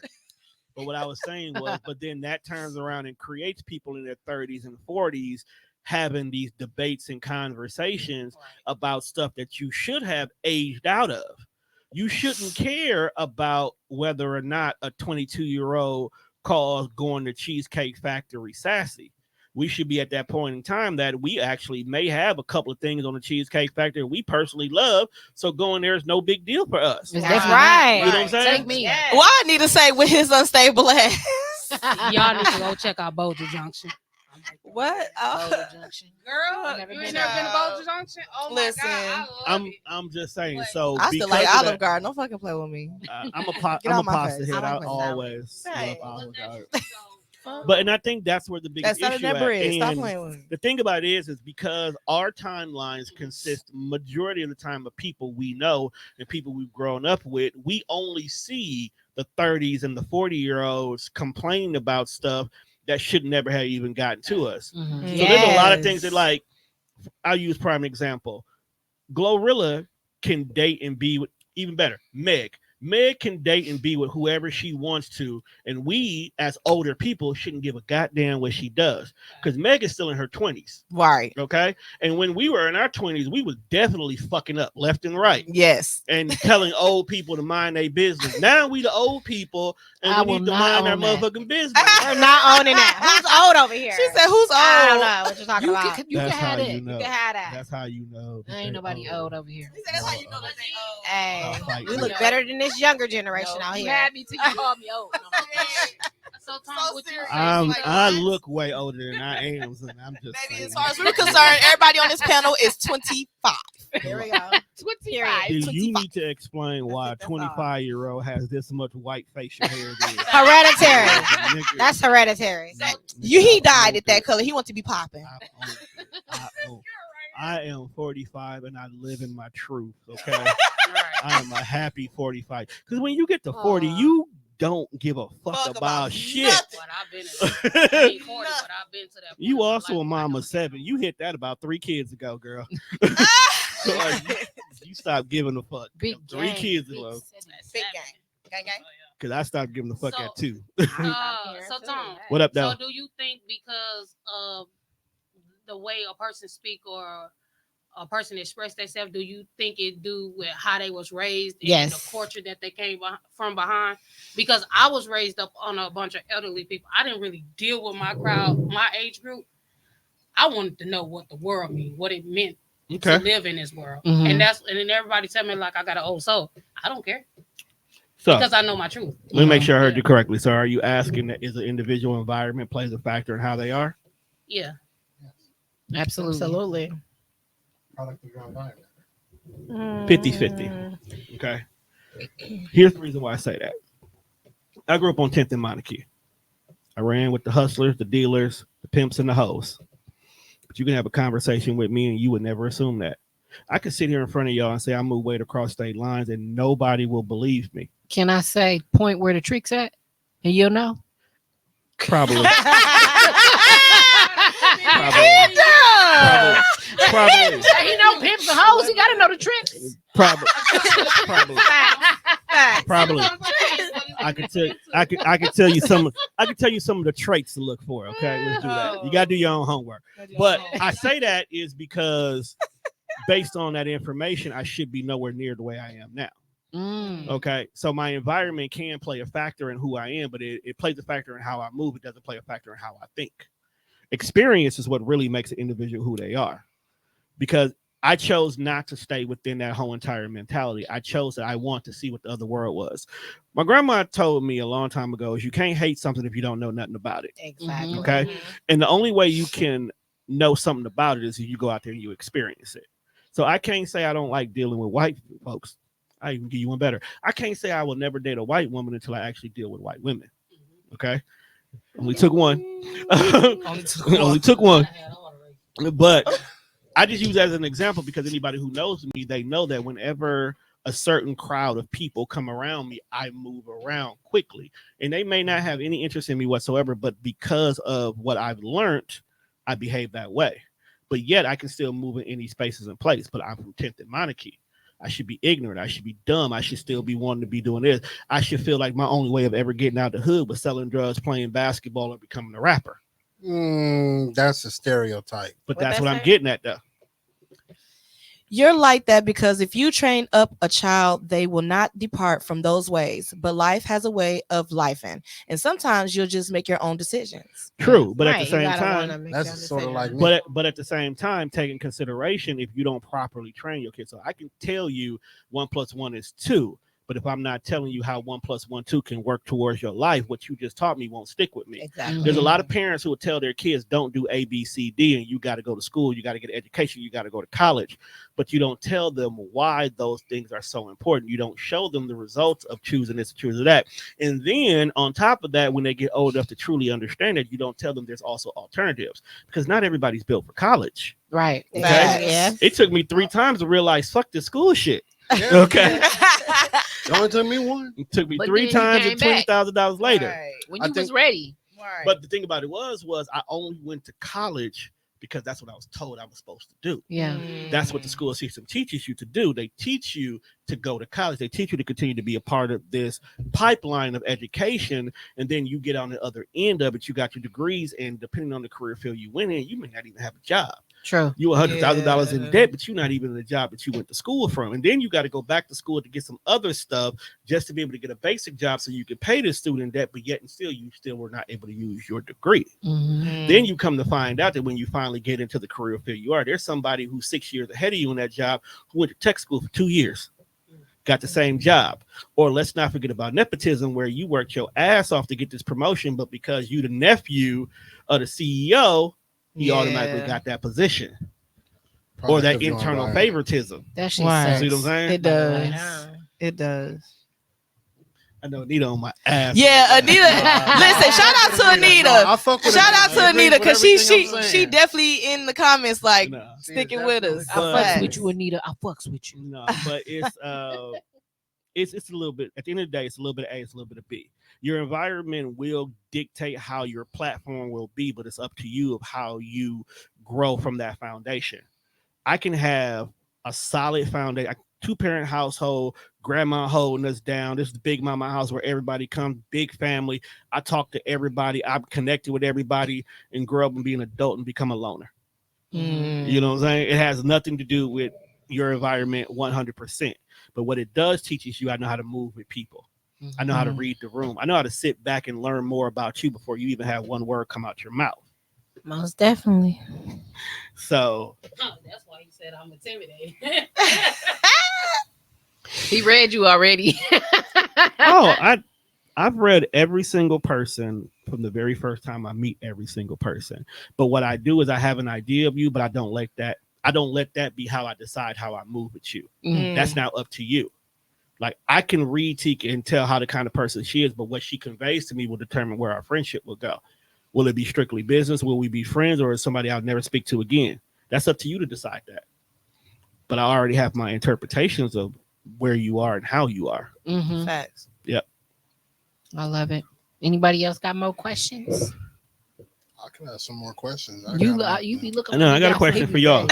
But what I was saying was, but then that turns around and creates people in their 30s and 40s having these debates and conversations about stuff that you should have aged out of. You shouldn't care about whether or not a 22-year-old calls going to Cheesecake Factory sassy. We should be at that point in time that we actually may have a couple of things on the Cheesecake Factory we personally love. So going there is no big deal for us. That's right. You know what I'm saying? Take me. Well, I need to say with his unstable ass. Y'all need to go check out Boulder Junction. What? Boulder Junction. Girl, you ain't never been to Boulder Junction? Oh my Listen, God, I love it. I'm just saying. So I still like Olive Garden. Don't fucking play with me. I'm a pasta head. I always love Olive Garden. But and I think that's where the biggest issue Stop playing is. with me. The thing about it is because our timelines consist majority of the time of people we know and people we've grown up with. We only see the 30s and the 40-year-olds complaining about stuff that should never have even gotten to us. So there's a lot of things that, like, I'll use prime example. Glorilla can date and be with, even better, Meg. Meg can date and be with whoever she wants to, and we as older people shouldn't give a goddamn what she does, because Meg is still in her 20s, Right. okay? And when we were in our 20s, we was definitely fucking up left and right. Yes. And telling old people to mind their business. Now we the old people, and we need to mind our motherfucking business. We're not owning that. Who's old over here? She said, "Who's old?" I don't know what you're talking about. You can have that. You know. You can have that. That's how you know. There ain't nobody old over here. He said, "That's how you know that they old." Hey, Like, we look better than this younger generation out You here. had me till you called me old. So Tom, So what you serious. say? I look way older than I am, and I'm just Baby, saying. as far as we're concerned, everybody on this panel is 25. Here we go. 25. Do you 25. need to explain why a That's all. 25-year-old has this much white facial hair? Then? Hereditary. Nigga, That's hereditary. He dyed it that color. He wants to be popping. I am 45 and I live in my truth. Okay, Right. I am a happy 45. Because when you get to 40, you don't give a fuck about shit. nothing. What I've been in. I ain't 40, but I've been to that point You in my also life a mom where I of don't 7. You hit that about 3 kids ago, girl. So, like, you stopped giving a fuck. Big 3 gang. kids Big ago. city. Big gang. Gang, gang. Because I stopped giving a fuck So- at 2. So Tom, What up, though? so do you think because of the way a person speak or a person express themselves, do you think it do with how they was raised and Yes. the culture that they came from behind? Because I was raised up on a bunch of elderly people. I didn't really deal with my crowd, my age group. I wanted to know what the world mean, what it meant Okay. to live in this world. Mhm. And then everybody tell me like I got an old soul. I don't care So because I know my truth. let me make sure I heard Yeah. you correctly. So are you asking that is the individual environment plays a factor in how they are? Yeah. Absolutely. Absolutely. Product of your environment. 50-50. Okay. Here's the reason why I say that. I grew up on 10th and Monarchy. I ran with the hustlers, the dealers, the pimps, and the hoes. But you can have a conversation with me and you would never assume that. I could sit here in front of y'all and say I moved weight across state lines and nobody will believe me. Can I say point where the trick's at? And you'll know? Probably. He Probably. He know pimps and hoes. He gotta know the tricks. Probably. Probably. I I could tell you some of the traits to look for. Okay, let's do that. You gotta do your own homework. But I say that is because based on that information, I should be nowhere near the way I am now. Okay, so my environment can play a factor in who I am, but it plays a factor in how I move. It doesn't play a factor in how I think. Experience is what really makes an individual who they are, because I chose not to stay within that whole entire mentality. I chose that I want to see what the other world was. My grandma told me a long time ago is you can't hate something if you don't know nothing about it. Exactly. Okay. And the only way you can know something about it is if you go out there and you experience it. So I can't say I don't like dealing with white folks. I even give you one better. I can't say I will never date a white woman until I actually deal with white women. Okay. Only took one. Only took one. But I just use that as an example because anybody who knows me, they know that whenever a certain crowd of people come around me, I move around quickly. And they may not have any interest in me whatsoever, but because of what I've learned, I behave that way. But yet I can still move in any spaces and place. But I'm from 10th and Monarchy. I should be ignorant. I should be dumb. I should still be wanting to be doing this. I should feel like my only way of ever getting out the hood was selling drugs, playing basketball, or becoming a rapper. That's a stereotype. But What that's that what I'm say? getting at, though. You're like that because if you train up a child, they will not depart from those ways. But life has a way of lifing, and sometimes you'll just make your own decisions. True, but Right, at the you same gotta wanna time, make That's your sort of decision. like me. but at the same time, taking consideration if you don't properly train your kids. So I can tell you 1 + 1 is 2, but if I'm not telling you how 1 + 1, 2 can work towards your life, what you just taught me won't stick with me. Exactly. There's a lot of parents who will tell their kids don't do A, B, C, D, and you got to go to school, you got to get an education, you got to go to college, but you don't tell them why those things are so important. You don't show them the results of choosing this, choosing that. And then on top of that, when they get old enough to truly understand it, you don't tell them there's also alternatives because not everybody's built for college. Right. Okay. Yeah. It took me 3 times to realize, fuck this school shit. Yeah. Okay. It only took me one. It took me But 3 then you times came and back. $20,000 later. Right, When I you was think- ready. right. But the thing about it was I only went to college because that's what I was told I was supposed to do. Yeah. That's what the school system teaches you to do. They teach you to go to college. They teach you to continue to be a part of this pipeline of education. And then you get on the other end of it. You got your degrees. And depending on the career field you went in, you may not even have a job. True. You $100,000 in debt, but you're not even in the job that you went to school from. And then you got to go back to school to get some other stuff just to be able to get a basic job so you can pay the student debt, but yet and still you still were not able to use your degree. Then you come to find out that when you finally get into the career field you are, there's somebody who's 6 years ahead of you in that job who went to tech school for 2 years, got the same job. Or let's not forget about nepotism, where you worked your ass off to get this promotion, but because you the nephew of the CEO, he automatically got that position. Or that internal favoritism. That shit sucks. See what I'm saying? It does. It does. I know Anita on my ass. Yeah, Anita. Listen, shout out to Anita. Shout out to Anita because she definitely in the comments like sticking with us. I fucks with you, Anita. I fucks with you. No, but it's a little bit. At the end of the day, it's a little bit of A, it's a little bit of B. Your environment will dictate how your platform will be, but it's up to you of how you grow from that foundation. I can have a solid foundation, 2-parent household, grandma holding us down. This is the big mama house where everybody comes, big family. I talk to everybody. I'm connected with everybody and grow up and be an adult and become a loner. You know what I'm saying? It has nothing to do with your environment 100%. But what it does teach you, I know how to move with people. I know how to read the room. I know how to sit back and learn more about you before you even have one word come out your mouth. Most definitely. So that's why he said I'm intimidated. He read you already. I've read every single person from the very first time I meet every single person. But what I do is I have an idea of you, but I don't let that be how I decide how I move with you. That's now up to you. Like, I can read Tika and tell how the kind of person she is, but what she conveys to me will determine where our friendship will go. Will it be strictly business? Will we be friends, or is somebody I'll never speak to again? That's up to you to decide that. But I already have my interpretations of where you are and how you are. Facts. Yep. I love it. Anybody else got more questions? I can have some more questions. You be looking. I got a question for y'all.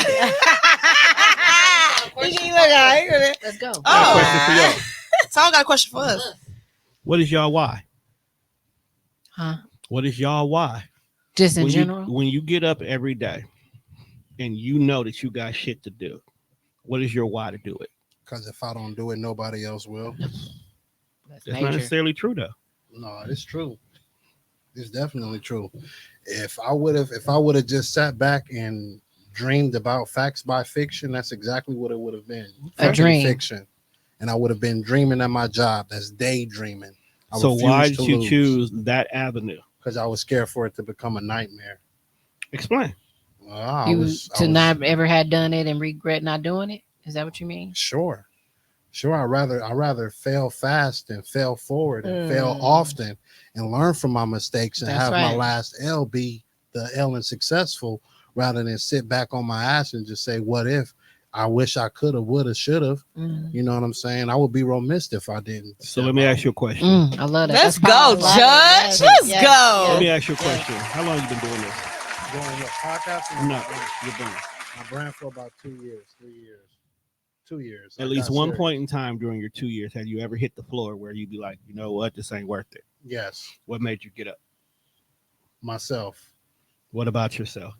Let's go. Oh, question for y'all. Someone got a question for us. What is y'all why? Huh? What is y'all why? Just in general? When you get up every day and you know that you got shit to do, what is your why to do it? Because if I don't do it, nobody else will. That's not necessarily true, though. No, it's true. It's definitely true. If I would have just sat back and dreamed about facts by fiction, that's exactly what it would have been. A dream. Fiction. And I would have been dreaming at my job. That's daydreaming. So why did you choose that avenue? Because I was scared for it to become a nightmare. Explain. Not ever had done it and regret not doing it? Is that what you mean? Sure. I'd rather fail fast and fail forward and fail often and learn from my mistakes and have my last L be the L and successful, rather than sit back on my ass and just say, what if? I wish I could have, would have, should have. You know what I'm saying? I would be remiss if I didn't. So let me ask you a question. I love that. Let's go, Judge. Let's go. Let me ask you a question. How long you been doing this? Doing what? Podcasting? No, you're doing I brand for about 2 years, 3 years. 2 years. At least one point in time during your 2 years, have you ever hit the floor where you'd be like, you know what, this ain't worth it? Yes. What made you get up? Myself. What about yourself?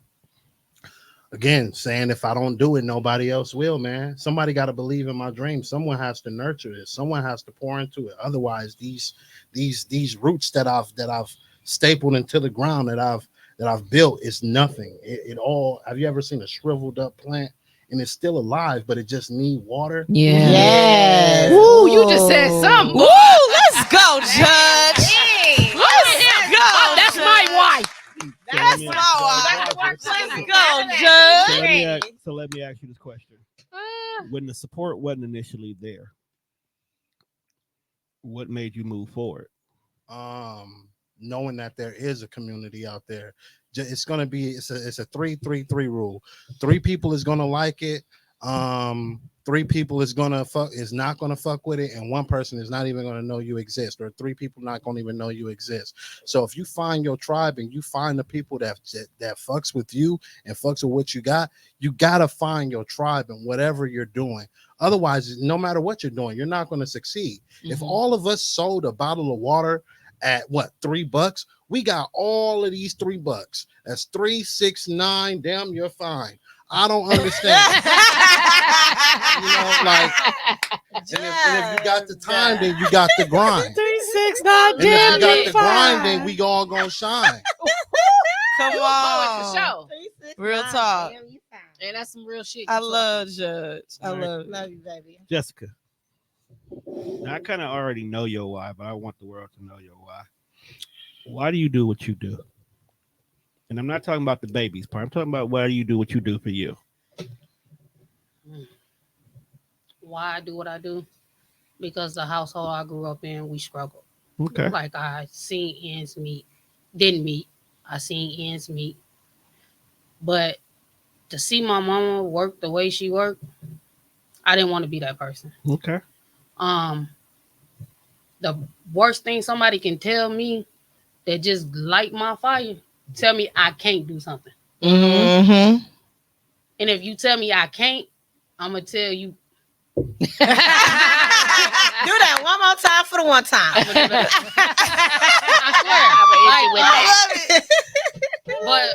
Again, saying if I don't do it, nobody else will, man. Somebody got to believe in my dream. Someone has to nurture it. Someone has to pour into it. Otherwise, these roots that I've stapled into the ground that I've built is nothing. It all. Have you ever seen a shriveled up plant? And it's still alive, but it just need water. Yeah. Yes. Woo, you just said something. Woo, let's go, Judge. Let's go. That's my wife. That's my wife. Let's go, Judge. So let me ask you this question. When the support wasn't initially there, what made you move forward? Knowing that there is a community out there. It's gonna be it's a 3-3-3 rule. 3 people is gonna like it. 3 people is not gonna fuck with it, and 1 person is not even gonna know you exist, or 3 people not gonna even know you exist. So if you find your tribe and you find the people that fucks with you and fucks with what you gotta find your tribe in whatever you're doing. Otherwise, no matter what you're doing, you're not gonna succeed. If all of us sold a bottle of water at what, $3, we got all of these $3. That's 3, 6, 9. Damn, you're fine. I don't understand. And if you got the time, then you got the grind. 3, 6, 9. And if you got the grind, then we all gonna shine. Come on. For sure. Real talk. And that's some real shit. I love Judge. I love you, baby. Jessica, I kind of already know your why, but I want the world to know your why. Why do you do what you do? And I'm not talking about the babies part. I'm talking about why do you do what you do for you? Why I do what I do? Because the household I grew up in, we struggled. Okay. Like I seen ends meet, didn't meet. I seen ends meet. But to see my mama work the way she worked, I didn't want to be that person. Okay. The worst thing somebody can tell me that just light my fire, tell me I can't do something. Mm-hmm. And if you tell me I can't, I'm gonna tell you. Do that one more time for the one time. I swear. But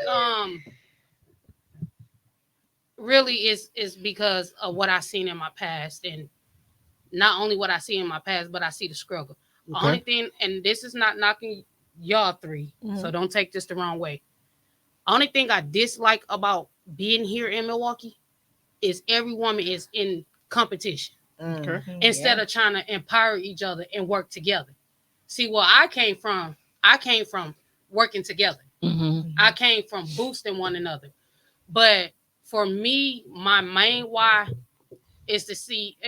really it's because of what I seen in my past, and not only what I see in my past, but I see the struggle. The only thing, and this is not knocking y'all 3, so don't take this the wrong way. Only thing I dislike about being here in Milwaukee is every woman is in competition. Instead of trying to empower each other and work together. See, where I came from working together. I came from boosting one another. But for me, my main why is to see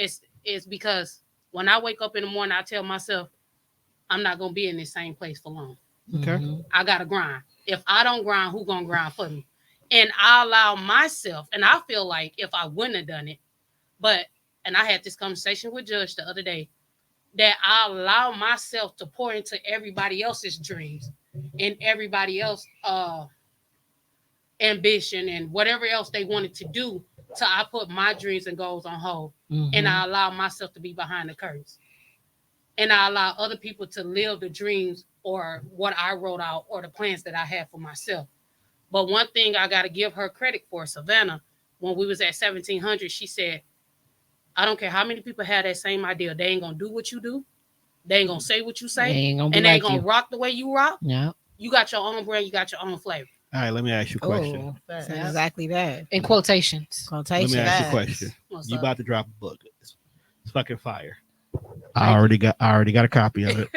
is because when I wake up in the morning, I tell myself, I'm not gonna be in this same place for long. Okay. I gotta grind. If I don't grind, who gonna grind for me? And I allow myself, and I feel like if I wouldn't have done it, and I had this conversation with Judge the other day, that I allow myself to pour into everybody else's dreams and everybody else ambition and whatever else they wanted to do, till I put my dreams and goals on hold. And I allow myself to be behind the curtains. And I allow other people to live the dreams or what I wrote out or the plans that I had for myself. But one thing I got to give her credit for, Savannah, when we was at 1700, she said, I don't care how many people have that same idea. They ain't going to do what you do. They ain't going to say what you say. They ain't going to rock the way you rock. Yeah. You got your own brand. You got your own flavor. All right, let me ask you a question. That's exactly that. In quotations. Let me ask you a question. What's You up? about to drop a book. It's fucking fire. I already got a copy of it.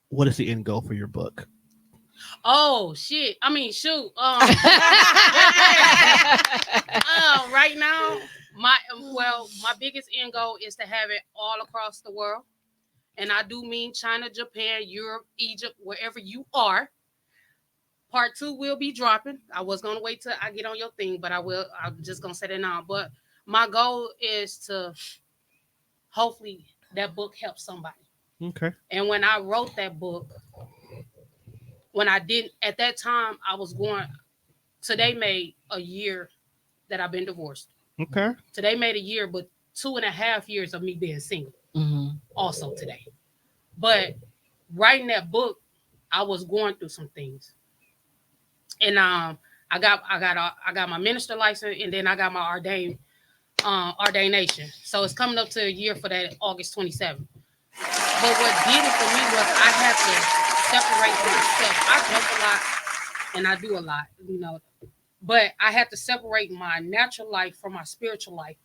What is the end goal for your book? Oh shit! I mean, shoot. Right now, my biggest end goal is to have it all across the world, and I do mean China, Japan, Europe, Egypt, wherever you are. Part 2 will be dropping. I was gonna wait till I get on your thing, but I will. I'm just gonna set it now. But my goal is to hopefully that book helps somebody. Okay. And when I wrote that book, when I didn't, at that time, I was going, today made a year that I've been divorced. Okay. Today made a year, but 2.5 years of me being single. Also today. But writing that book, I was going through some things. And I got my minister license, and then I got my ordination. So it's coming up to a year for that, August 27th. But what did it for me was I had to separate myself. I joke a lot and I do a lot, but I had to separate my natural life from my spiritual life.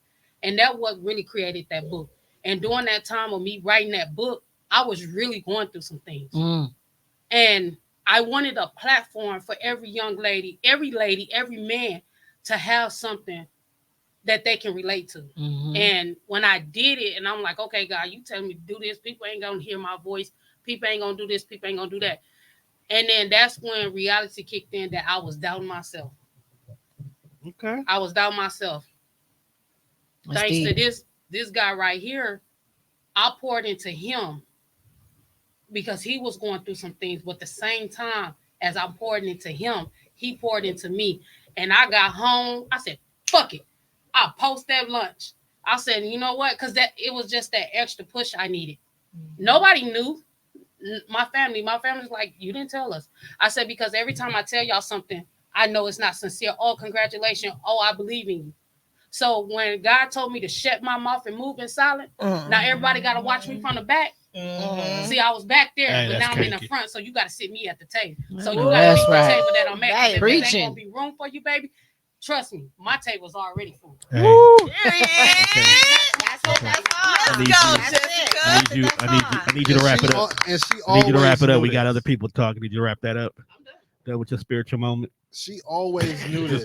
And that what really created that book. And during that time of me writing that book, I was really going through some things. And I wanted a platform for every young lady, every man to have something that they can relate to. And when I did it, and I'm like, okay, God, you tell me to do this. People ain't going to hear my voice. People ain't going to do this. People ain't going to do that. And then that's when reality kicked in, that I was doubting myself. Okay. I was doubting myself. thanks to this guy right here, I poured into him because he was going through some things. But at the same time, as I poured into him, he poured into me. And I got home. I said, fuck it. I'll post that lunch. I said, you know what? Because it was just that extra push I needed. Nobody knew. My family's like, you didn't tell us. I said, because every time I tell y'all something, I know it's not sincere. Oh, congratulations. Oh, I believe in you. So when God told me to shut my mouth and move in silence, now everybody got to watch me from the back. See, I was back there, but now I'm in the front, so you got to sit me at the table. So you got to sit the table that I'm at. If there ain't going to be room for you, baby, trust me, my table's already full. Hey. I need you to wrap it up. I need you to wrap it up. We got other people talking. Need you to wrap that up. That was your spiritual moment. She always knew this.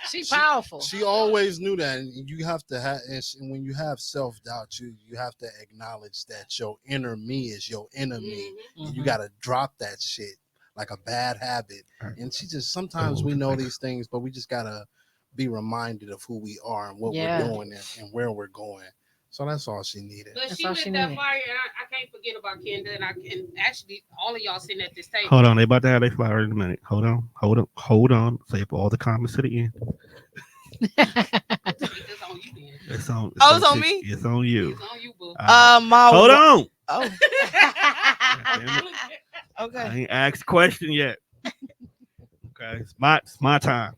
She's powerful. She always knew that, and you have to have. And when you have self-doubt, you have to acknowledge that your inner me is your enemy. And you got to drop that shit like a bad habit. And she just sometimes we know these things, but we just gotta be reminded of who we are and what we're doing and where we're going. So that's all she needed. But she lit that fire, and I can't forget about Kendra, and actually all of y'all sitting at this table. Hold on, they about to have their fire in a minute. Hold on. Save all the comments to the end. It's on you, then. It's on me. It's on you. It's on you, boo. Hold on. Oh. Okay. I ain't asked a question yet. Okay, it's my time.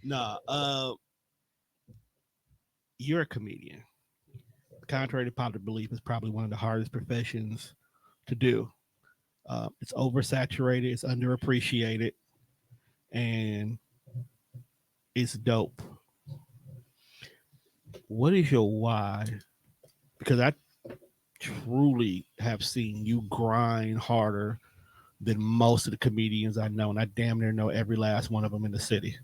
No, you're a comedian. Contrary to popular belief, it's probably one of the hardest professions to do. It's oversaturated, it's underappreciated, and it's dope. What is your why? Because I truly have seen you grind harder than most of the comedians I know, and I damn near know every last one of them in the city.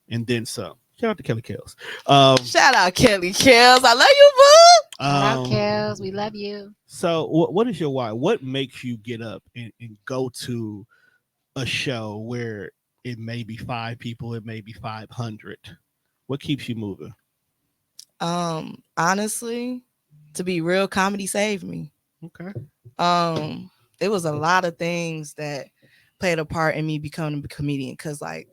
And then some. Shout out to Kelly Kells. Shout out Kelly Kells. I love you, boo. Shout out Kells. We love you. So what is your why? What makes you get up and go to a show where it may be 5 people, it may be 500? What keeps you moving? Honestly, to be real, comedy saved me. Okay. It was a lot of things that played a part in me becoming a comedian. Cause like,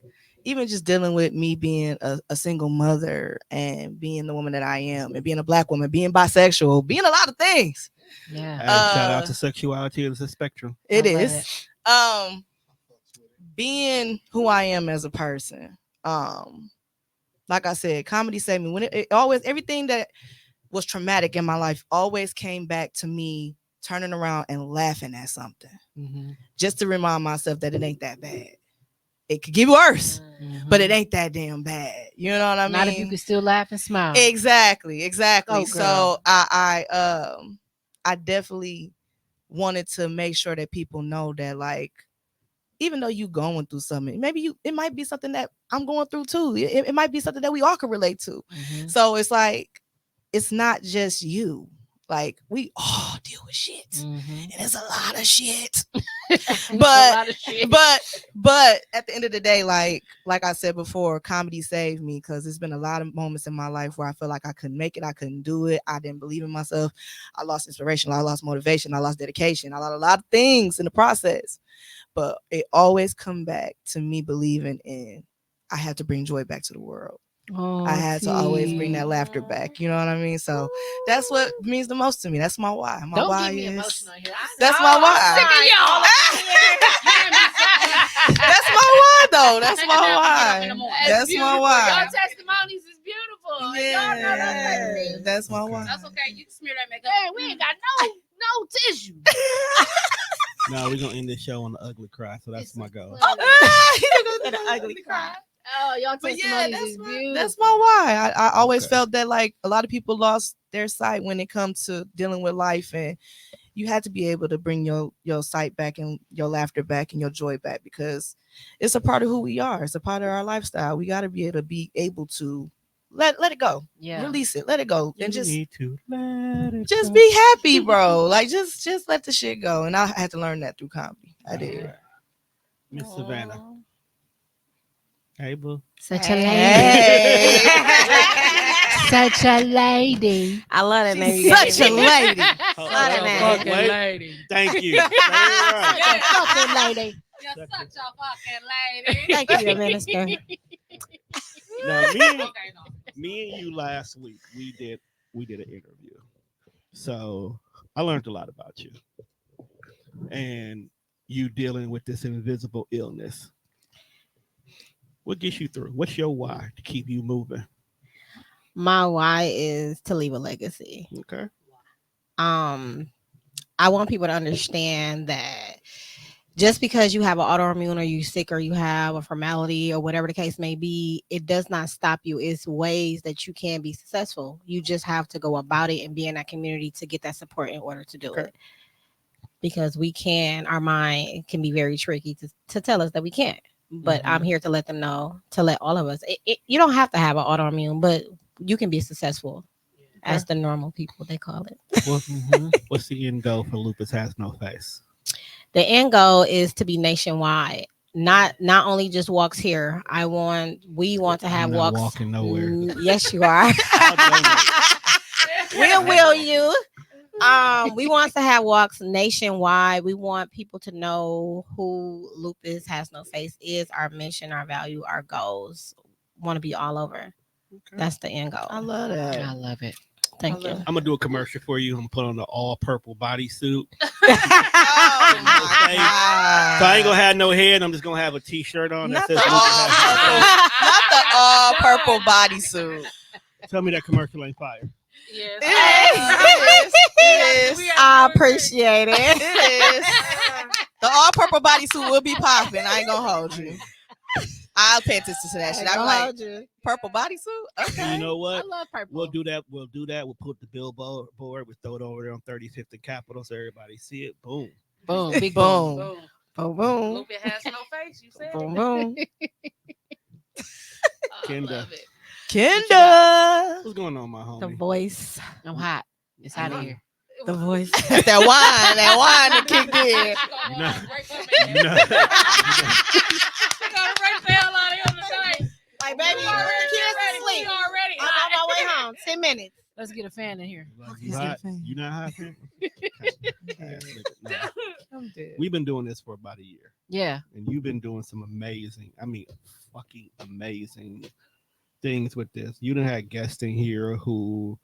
even just dealing with me being a single mother and being the woman that I am and being a Black woman, being bisexual, being a lot of things. Yeah. Shout out to sexuality as a spectrum. It is. Being who I am as a person. Like I said, comedy saved me. When it always, everything that was traumatic in my life always came back to me turning around and laughing at something. Just to remind myself that it ain't that bad. It could get worse, but it ain't that damn bad. You know what I mean? Not if you can still laugh and smile. Exactly. Oh, so I definitely wanted to make sure that people know that, like, even though you going through something, it might be something that I'm going through too. It might be something that we all can relate to. So it's like, it's not just you. Like, we all deal with shit, and it's a lot of shit. but at the end of the day, like I said before, comedy saved me, because there's been a lot of moments in my life where I feel like I couldn't make it, I couldn't do it, I didn't believe in myself, I lost inspiration, I lost motivation, I lost dedication, I lost a lot of things in the process. But it always come back to me believing in I had to bring joy back to the world. I had to always bring that laughter back. You know what I mean? So that's what means the most to me. That's my why. My Don't why get me is emotional here. that's my why. That's my why, though. That's my why. That's my why. Your testimonies is beautiful. Yeah, Y'all know that. that's my why. That's okay. You can smear that makeup. Hey, we ain't got no tissue. No, we're gonna end this show on the ugly cry. So that's my goal. The ugly cry. Oh, y'all testimonies is beautiful. That's my why. I always felt that, like, a lot of people lost their sight when it comes to dealing with life, and you had to be able to bring your sight back and your laughter back and your joy back, because it's a part of who we are. It's a part of our lifestyle. We got to be able to let it go. Yeah. Release it. Let it go. And just Just be happy, bro. Like, just let the shit go. And I had to learn that through comedy. I did. Miss Savannah. Hey, boo. Such a lady. Such a lady. I love that name. Such a lady. Fucking lady. Thank you. Right. Fucking lady. You're such a fucking lady. Thank you, Minister. Now, Okay, me and you last week, we did an interview. So I learned a lot about you. And you dealing with this invisible illness. What gets you through? What's your why to keep you moving? My why is to leave a legacy. Okay. I want people to understand that just because you have an autoimmune or you sick or you have a formality or whatever the case may be, it does not stop you. It's ways that you can be successful. You just have to go about it and be in that community to get that support in order to do it. Because our mind can be very tricky to tell us that we can't. But I'm here to let them know, to let all of us. You don't have to have an autoimmune, but you can be successful as the normal people, they call it. What's the end goal for Lupus Has No Face? The end goal is to be nationwide. Not only just walks here. We want to have walks. Walking nowhere. Yes, you are. Will you? We want to have walks nationwide. We want people to know who Lupus Has No Face is, our mission, our value, our goals. Want to be all over. Okay. That's the end goal. I love that. I love it. Thank you. I'm gonna do a commercial for you. I'm gonna put on the all purple bodysuit. Oh my God. So I ain't gonna have no head. I'm just gonna have a t-shirt on that says Not the purple bodysuit. Tell me that commercial ain't fire. yes. It is. I appreciate it. It is. The all purple bodysuit will be popping. I ain't gonna hold you. I'll pay attention to that shit. I'm like, purple bodysuit? Okay. You know what? I love purple. We'll do that. We'll put the billboard. We'll throw it over there on 35th and Capitol so everybody see it. Boom. Boom. Big Boom. boom. Boom, boom. Lupus has no face, you said. Boom, boom. Kendra. Kendra. What's going on, my homie? The voice. I'm hot. It's out of here. The voice. That wine that kicked in. Like, baby, you put the kids to sleep. I'm on my way home. 10 minutes. Let's get a fan in here. You not hot? I'm dead. We've been doing this for about a year. Yeah. And you've been doing some fucking amazing things with this. You done had guests in here who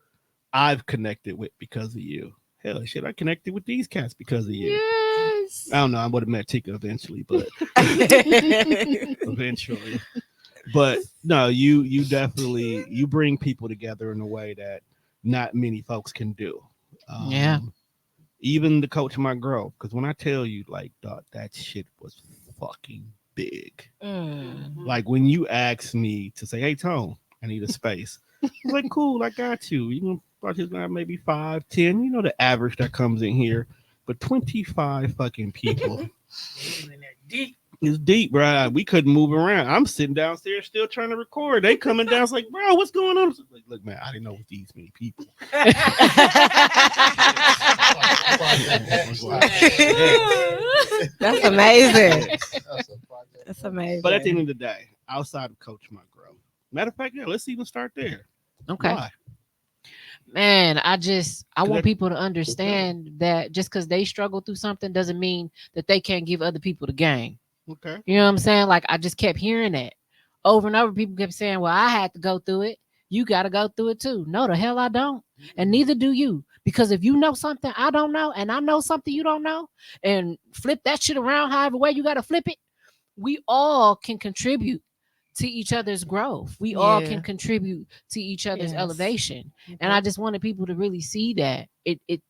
I've connected with because of you. Hell, shit, I connected with these cats because of you. Yes. I don't know. I would have met Tika eventually, but eventually. But no, you definitely you bring people together in a way that not many folks can do. Yeah. Even the coach of my girl, because when I tell you, like, that shit was fucking big. Like when you asked me to say, "Hey, Tone, I need a space," I was like, "Cool, I got you." You know, probably gonna have maybe 5, 10. You know the average that comes in here, but 25 fucking people. It's deep, bro. We couldn't move around. I'm sitting downstairs still trying to record. They coming down. It's like, bro, what's going on? Like, look, man, I didn't know it was these many people. That's amazing. That's amazing. But at the end of the day, outside of Coach My Grow, matter of fact, yeah, let's even start there. Okay. Why? Man, I want people to understand that just because they struggle through something doesn't mean that they can't give other people the game. Okay. You know what I'm saying? Like, I just kept hearing that over and over. People kept saying, well, I had to go through it. You got to go through it too. No, the hell I don't. And neither do you. Because if you know something I don't know, and I know something you don't know, and flip that shit around however way you got to flip it, we all can contribute to each other's growth. We all can contribute to each other's elevation. And I just wanted people to really see that it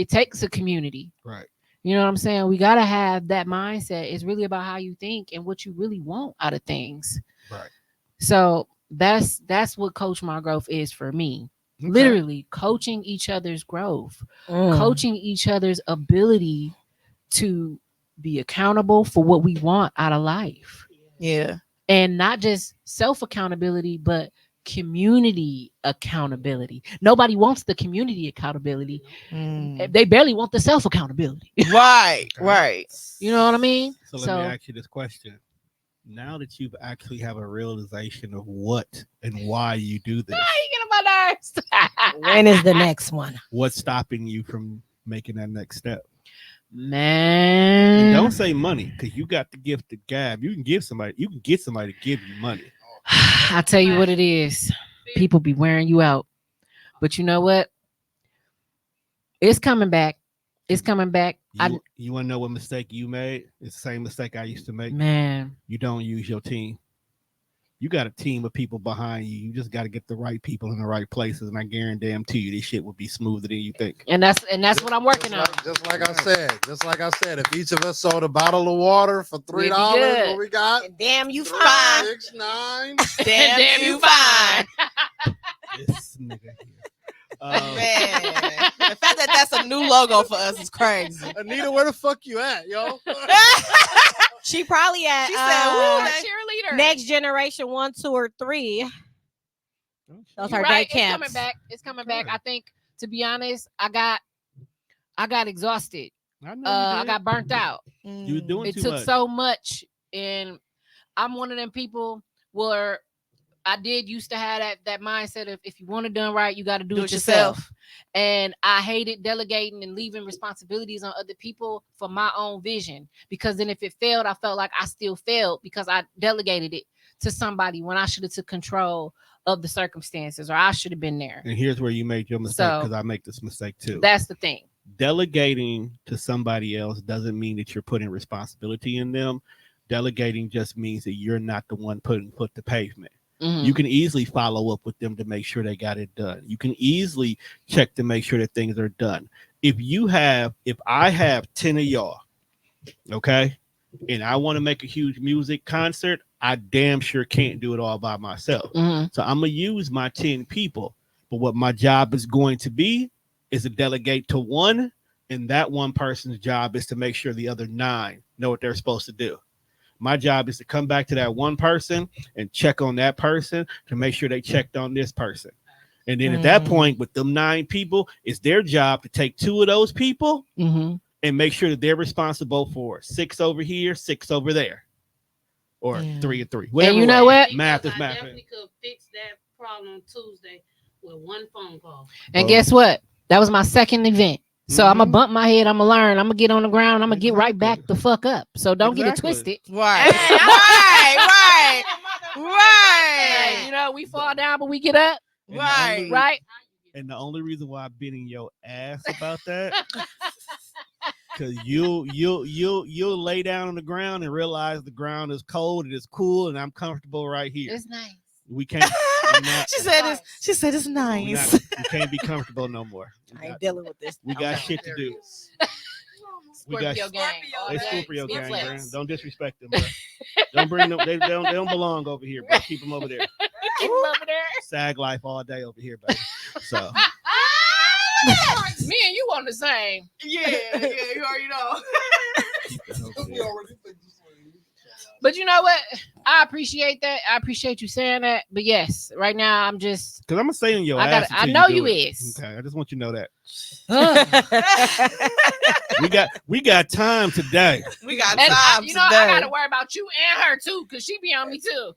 takes a community. Right. You know what I'm saying? We got to have that mindset. It's really about how you think and what you really want out of things. Right. So that's what Coach My Growth is for me. Okay. Literally coaching each other's growth, coaching each other's ability to be accountable for what we want out of life. Yeah. And not just self-accountability, but community accountability. Nobody wants the community accountability. They barely want the self-accountability. Right. You know what I mean? So let me ask you this question. now that you've actually have a realization of what and why you do this, you get on my nerves. When is the next one? what's stopping you from making that next step? Man, And don't say money, because you got the gift of gab. You can get somebody to give you money. I'll tell you what it is. People be wearing you out. But you know what? It's coming back. It's coming back. You want to know what mistake you made? It's the same mistake I used to make. Man, You don't use your team. You got a team of people behind you. You just got to get the right people in the right places, and I guarantee you, this shit will be smoother than you think. and that's what I'm working on. Just like I said, if each of us sold a bottle of water for $3, what we got? Damn, you 3, fine. 6, 9. Damn, you fine. This nigga here. Man, the fact that that's a new logo for us is crazy. Anita, where the fuck you at, yo? She probably at She said, "Woo, that cheerleader. next generation 1, 2, or 3. Those You're are right. day camps. It's coming back. It's coming back. I think, to be honest, I got exhausted. I know I got burnt out. you were doing It too took much. so much, and I'm one of them people where I did used to have that mindset of, if you want it done right, you got to do it yourself. And I hated delegating and leaving responsibilities on other people for my own vision, because then if it failed, I felt like I still failed because I delegated it to somebody when I should have took control of the circumstances, or I should have been there. And here's where you made your mistake, So, because I make this mistake too. That's the thing. Delegating to somebody else doesn't mean that you're putting responsibility in them. Delegating just means that you're not the one putting foot to pavement. Mhm. You can easily follow up with them to make sure they got it done. You can easily check to make sure that things are done. If I have 10 of y'all, okay, and I want to make a huge music concert, I damn sure can't do it all by myself. Mhm. So I'm going to use my 10 people. But what my job is going to be is to delegate to one, and that one person's job is to make sure the other 9 know what they're supposed to do. My job is to come back to that one person and check on that person to make sure they checked on this person. And then at that point, with them 9 people, it's their job to take 2 of those people Mhm. and make sure that they're responsible for 6 over here, 6 over there, or 3 and 3. And you know what? Math is I math. definitely could fix that problem Tuesday with one phone call. And guess what? That was my second event. So I'm gonna bump my head. I'm gonna learn. I'm gonna get on the ground. I'm gonna get right back the fuck up. So don't get it twisted. Right. Right. Hey, you know, we fall down, but we get up. And Right. And the only reason why I'm beating your ass about that, because you'll lay down on the ground and realize the ground is cold and it's cool and I'm comfortable right here. It's nice. We can't. She said it's nice. We can't be comfortable no more. I ain't dealing with this. We got shit to do. We got Scorpio gang. They Okay. Scorpio Big gang, flex. bro. Don't disrespect them, bro. Don't bring them. They don't belong over here, bro. Keep them over there. Keep 'em over there. Sag life all day over here, baby. So Me and you on the same. Yeah, you already know. keep the hell there. But you know what? I appreciate that. I appreciate you saying that. But yes, right now I'm just. Cause I'm gonna say in your I ass. got. I until know do you it. is. Okay, I just want you to know that we got time today. We got And time you know, I gotta worry about you and her too, cause she be on me too.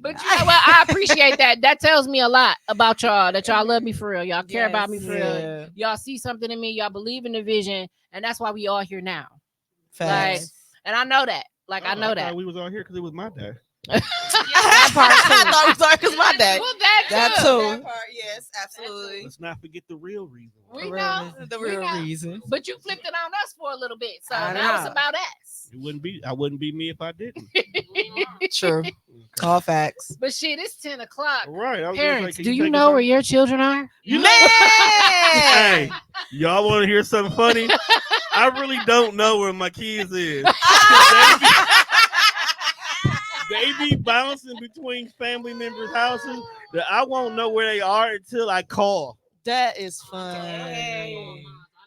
But you know what? I appreciate that. That tells me a lot about y'all. That y'all love me for real. Y'all care about me for real. Y'all see something in me. Y'all believe in the vision, and that's why we all here now. Like, and I know that. Like, I know that. We was all here because it was my day. That part too. I thought it was sorry because my dad. Well, that That too. part, yes, absolutely. Let's not forget the real reason. We know. The We real know. reason. But you flipped it on us for a little bit. So I now it's know. about us. I wouldn't be me if I didn't. True. All facts. But shit, it's 10 o'clock. Right. I was Parents, can do take you us know out? where your children are? You know, Man! hey, y'all want to hear something funny? I really don't know where my kids is. They be bouncing between family members' houses that I won't know where they are until I call. That is fun.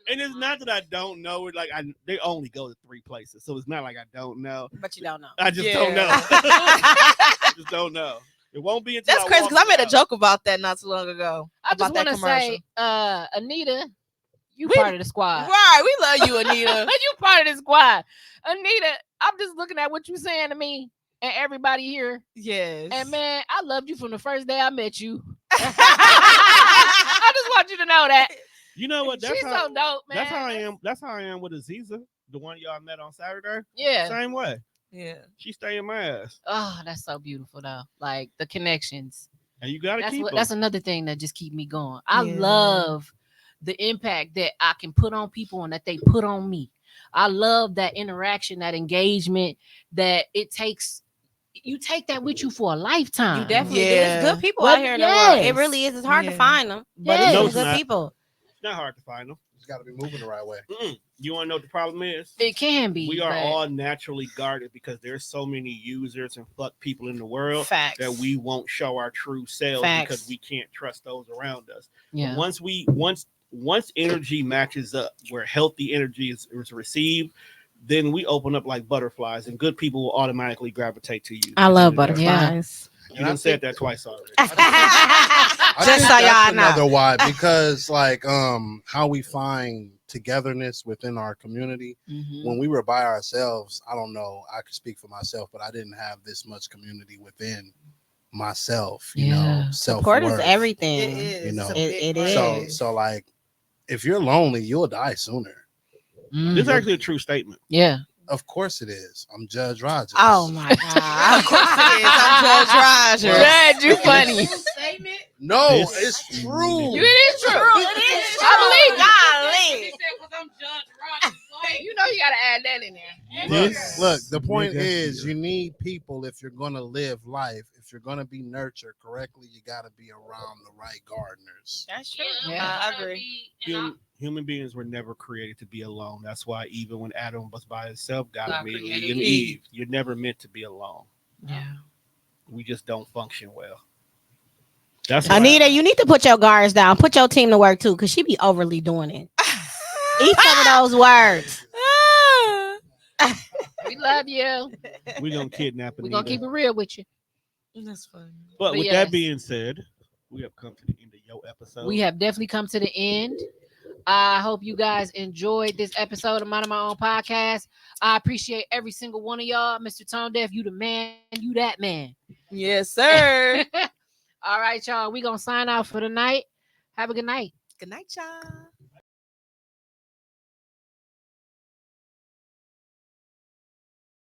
And it's not that I don't know it. Like they only go to 3 places, so it's not like I don't know. But you don't know. I just Yeah. don't know. I just don't know. It won't be until That's I crazy walk because I made a out. joke about that not too long ago. I just about that want to say, commercial. Anita, You part of the squad. Right. We love you, Anita. You part of the squad. Anita, I'm just looking at what you saying to me and everybody here. Yes. And man, I loved you from the first day I met you. I just want you to know that. You know what? She's so dope, man. That's how I am. That's how I am with Aziza, the one y'all met on Saturday. Yeah. Same way. Yeah. She stay in my ass. Oh, that's so beautiful though. Like the connections. And you gotta keep them. That's another thing that just keep me going. I love the impact that I can put on people and that they put on me. I love that interaction, that engagement that it takes. You take that with you for a lifetime. You definitely do. It's good people out here in the world. It really is. It's hard to find them, but it's good people. It's not hard to find them. You got to be moving the right way. You want to know what the problem is? It can be. We are all naturally guarded because there's so many users and fuck people in the world that we won't show our true selves because we can't trust those around us. Yeah. But once energy matches up where healthy energy is received, then we open up like butterflies and good people will automatically gravitate to you. I love butterflies. You done said that twice already. Just so y'all know. Another why, because like how we find togetherness within our community. When we were by ourselves, I don't know, I could speak for myself, but I didn't have this much community within myself, you know. Support is everything. It is. You know, it is. So like if you're lonely, you'll die sooner. This is actually a true statement. Yeah. Of course it is. I'm Judge Rogers. Oh my God. Of course it is. I'm Judge Rogers. Judge, you funny. No, it's true. It is true. It is true. I believe it. You know you gotta add that in there. Look, the point is you need people if you're gonna live life. If you're gonna be nurtured correctly, you gotta be around the right gardeners. That's true. Yeah. I agree. Human beings were never created to be alone. That's why even when Adam was by himself, God immediately and Eve, you're never meant to be alone. Yeah. We just don't function well. That's Anita, you need to put your guards down. Put your team to work too, because she be overly doing it. Eat some of those words. We love you. We're gonna kidnap Anita. We're gonna keep it real with you. That's funny. But with that being said, we have come to the end of your episode. We have definitely come to the end. I hope you guys enjoyed this episode of Mind of My Own Podcast. I appreciate every single one of y'all. Mr. Tone Deaf, you the man. You that man. Yes, sir. All right, y'all. We're going to sign out for the night. Have a good night. Good night, y'all.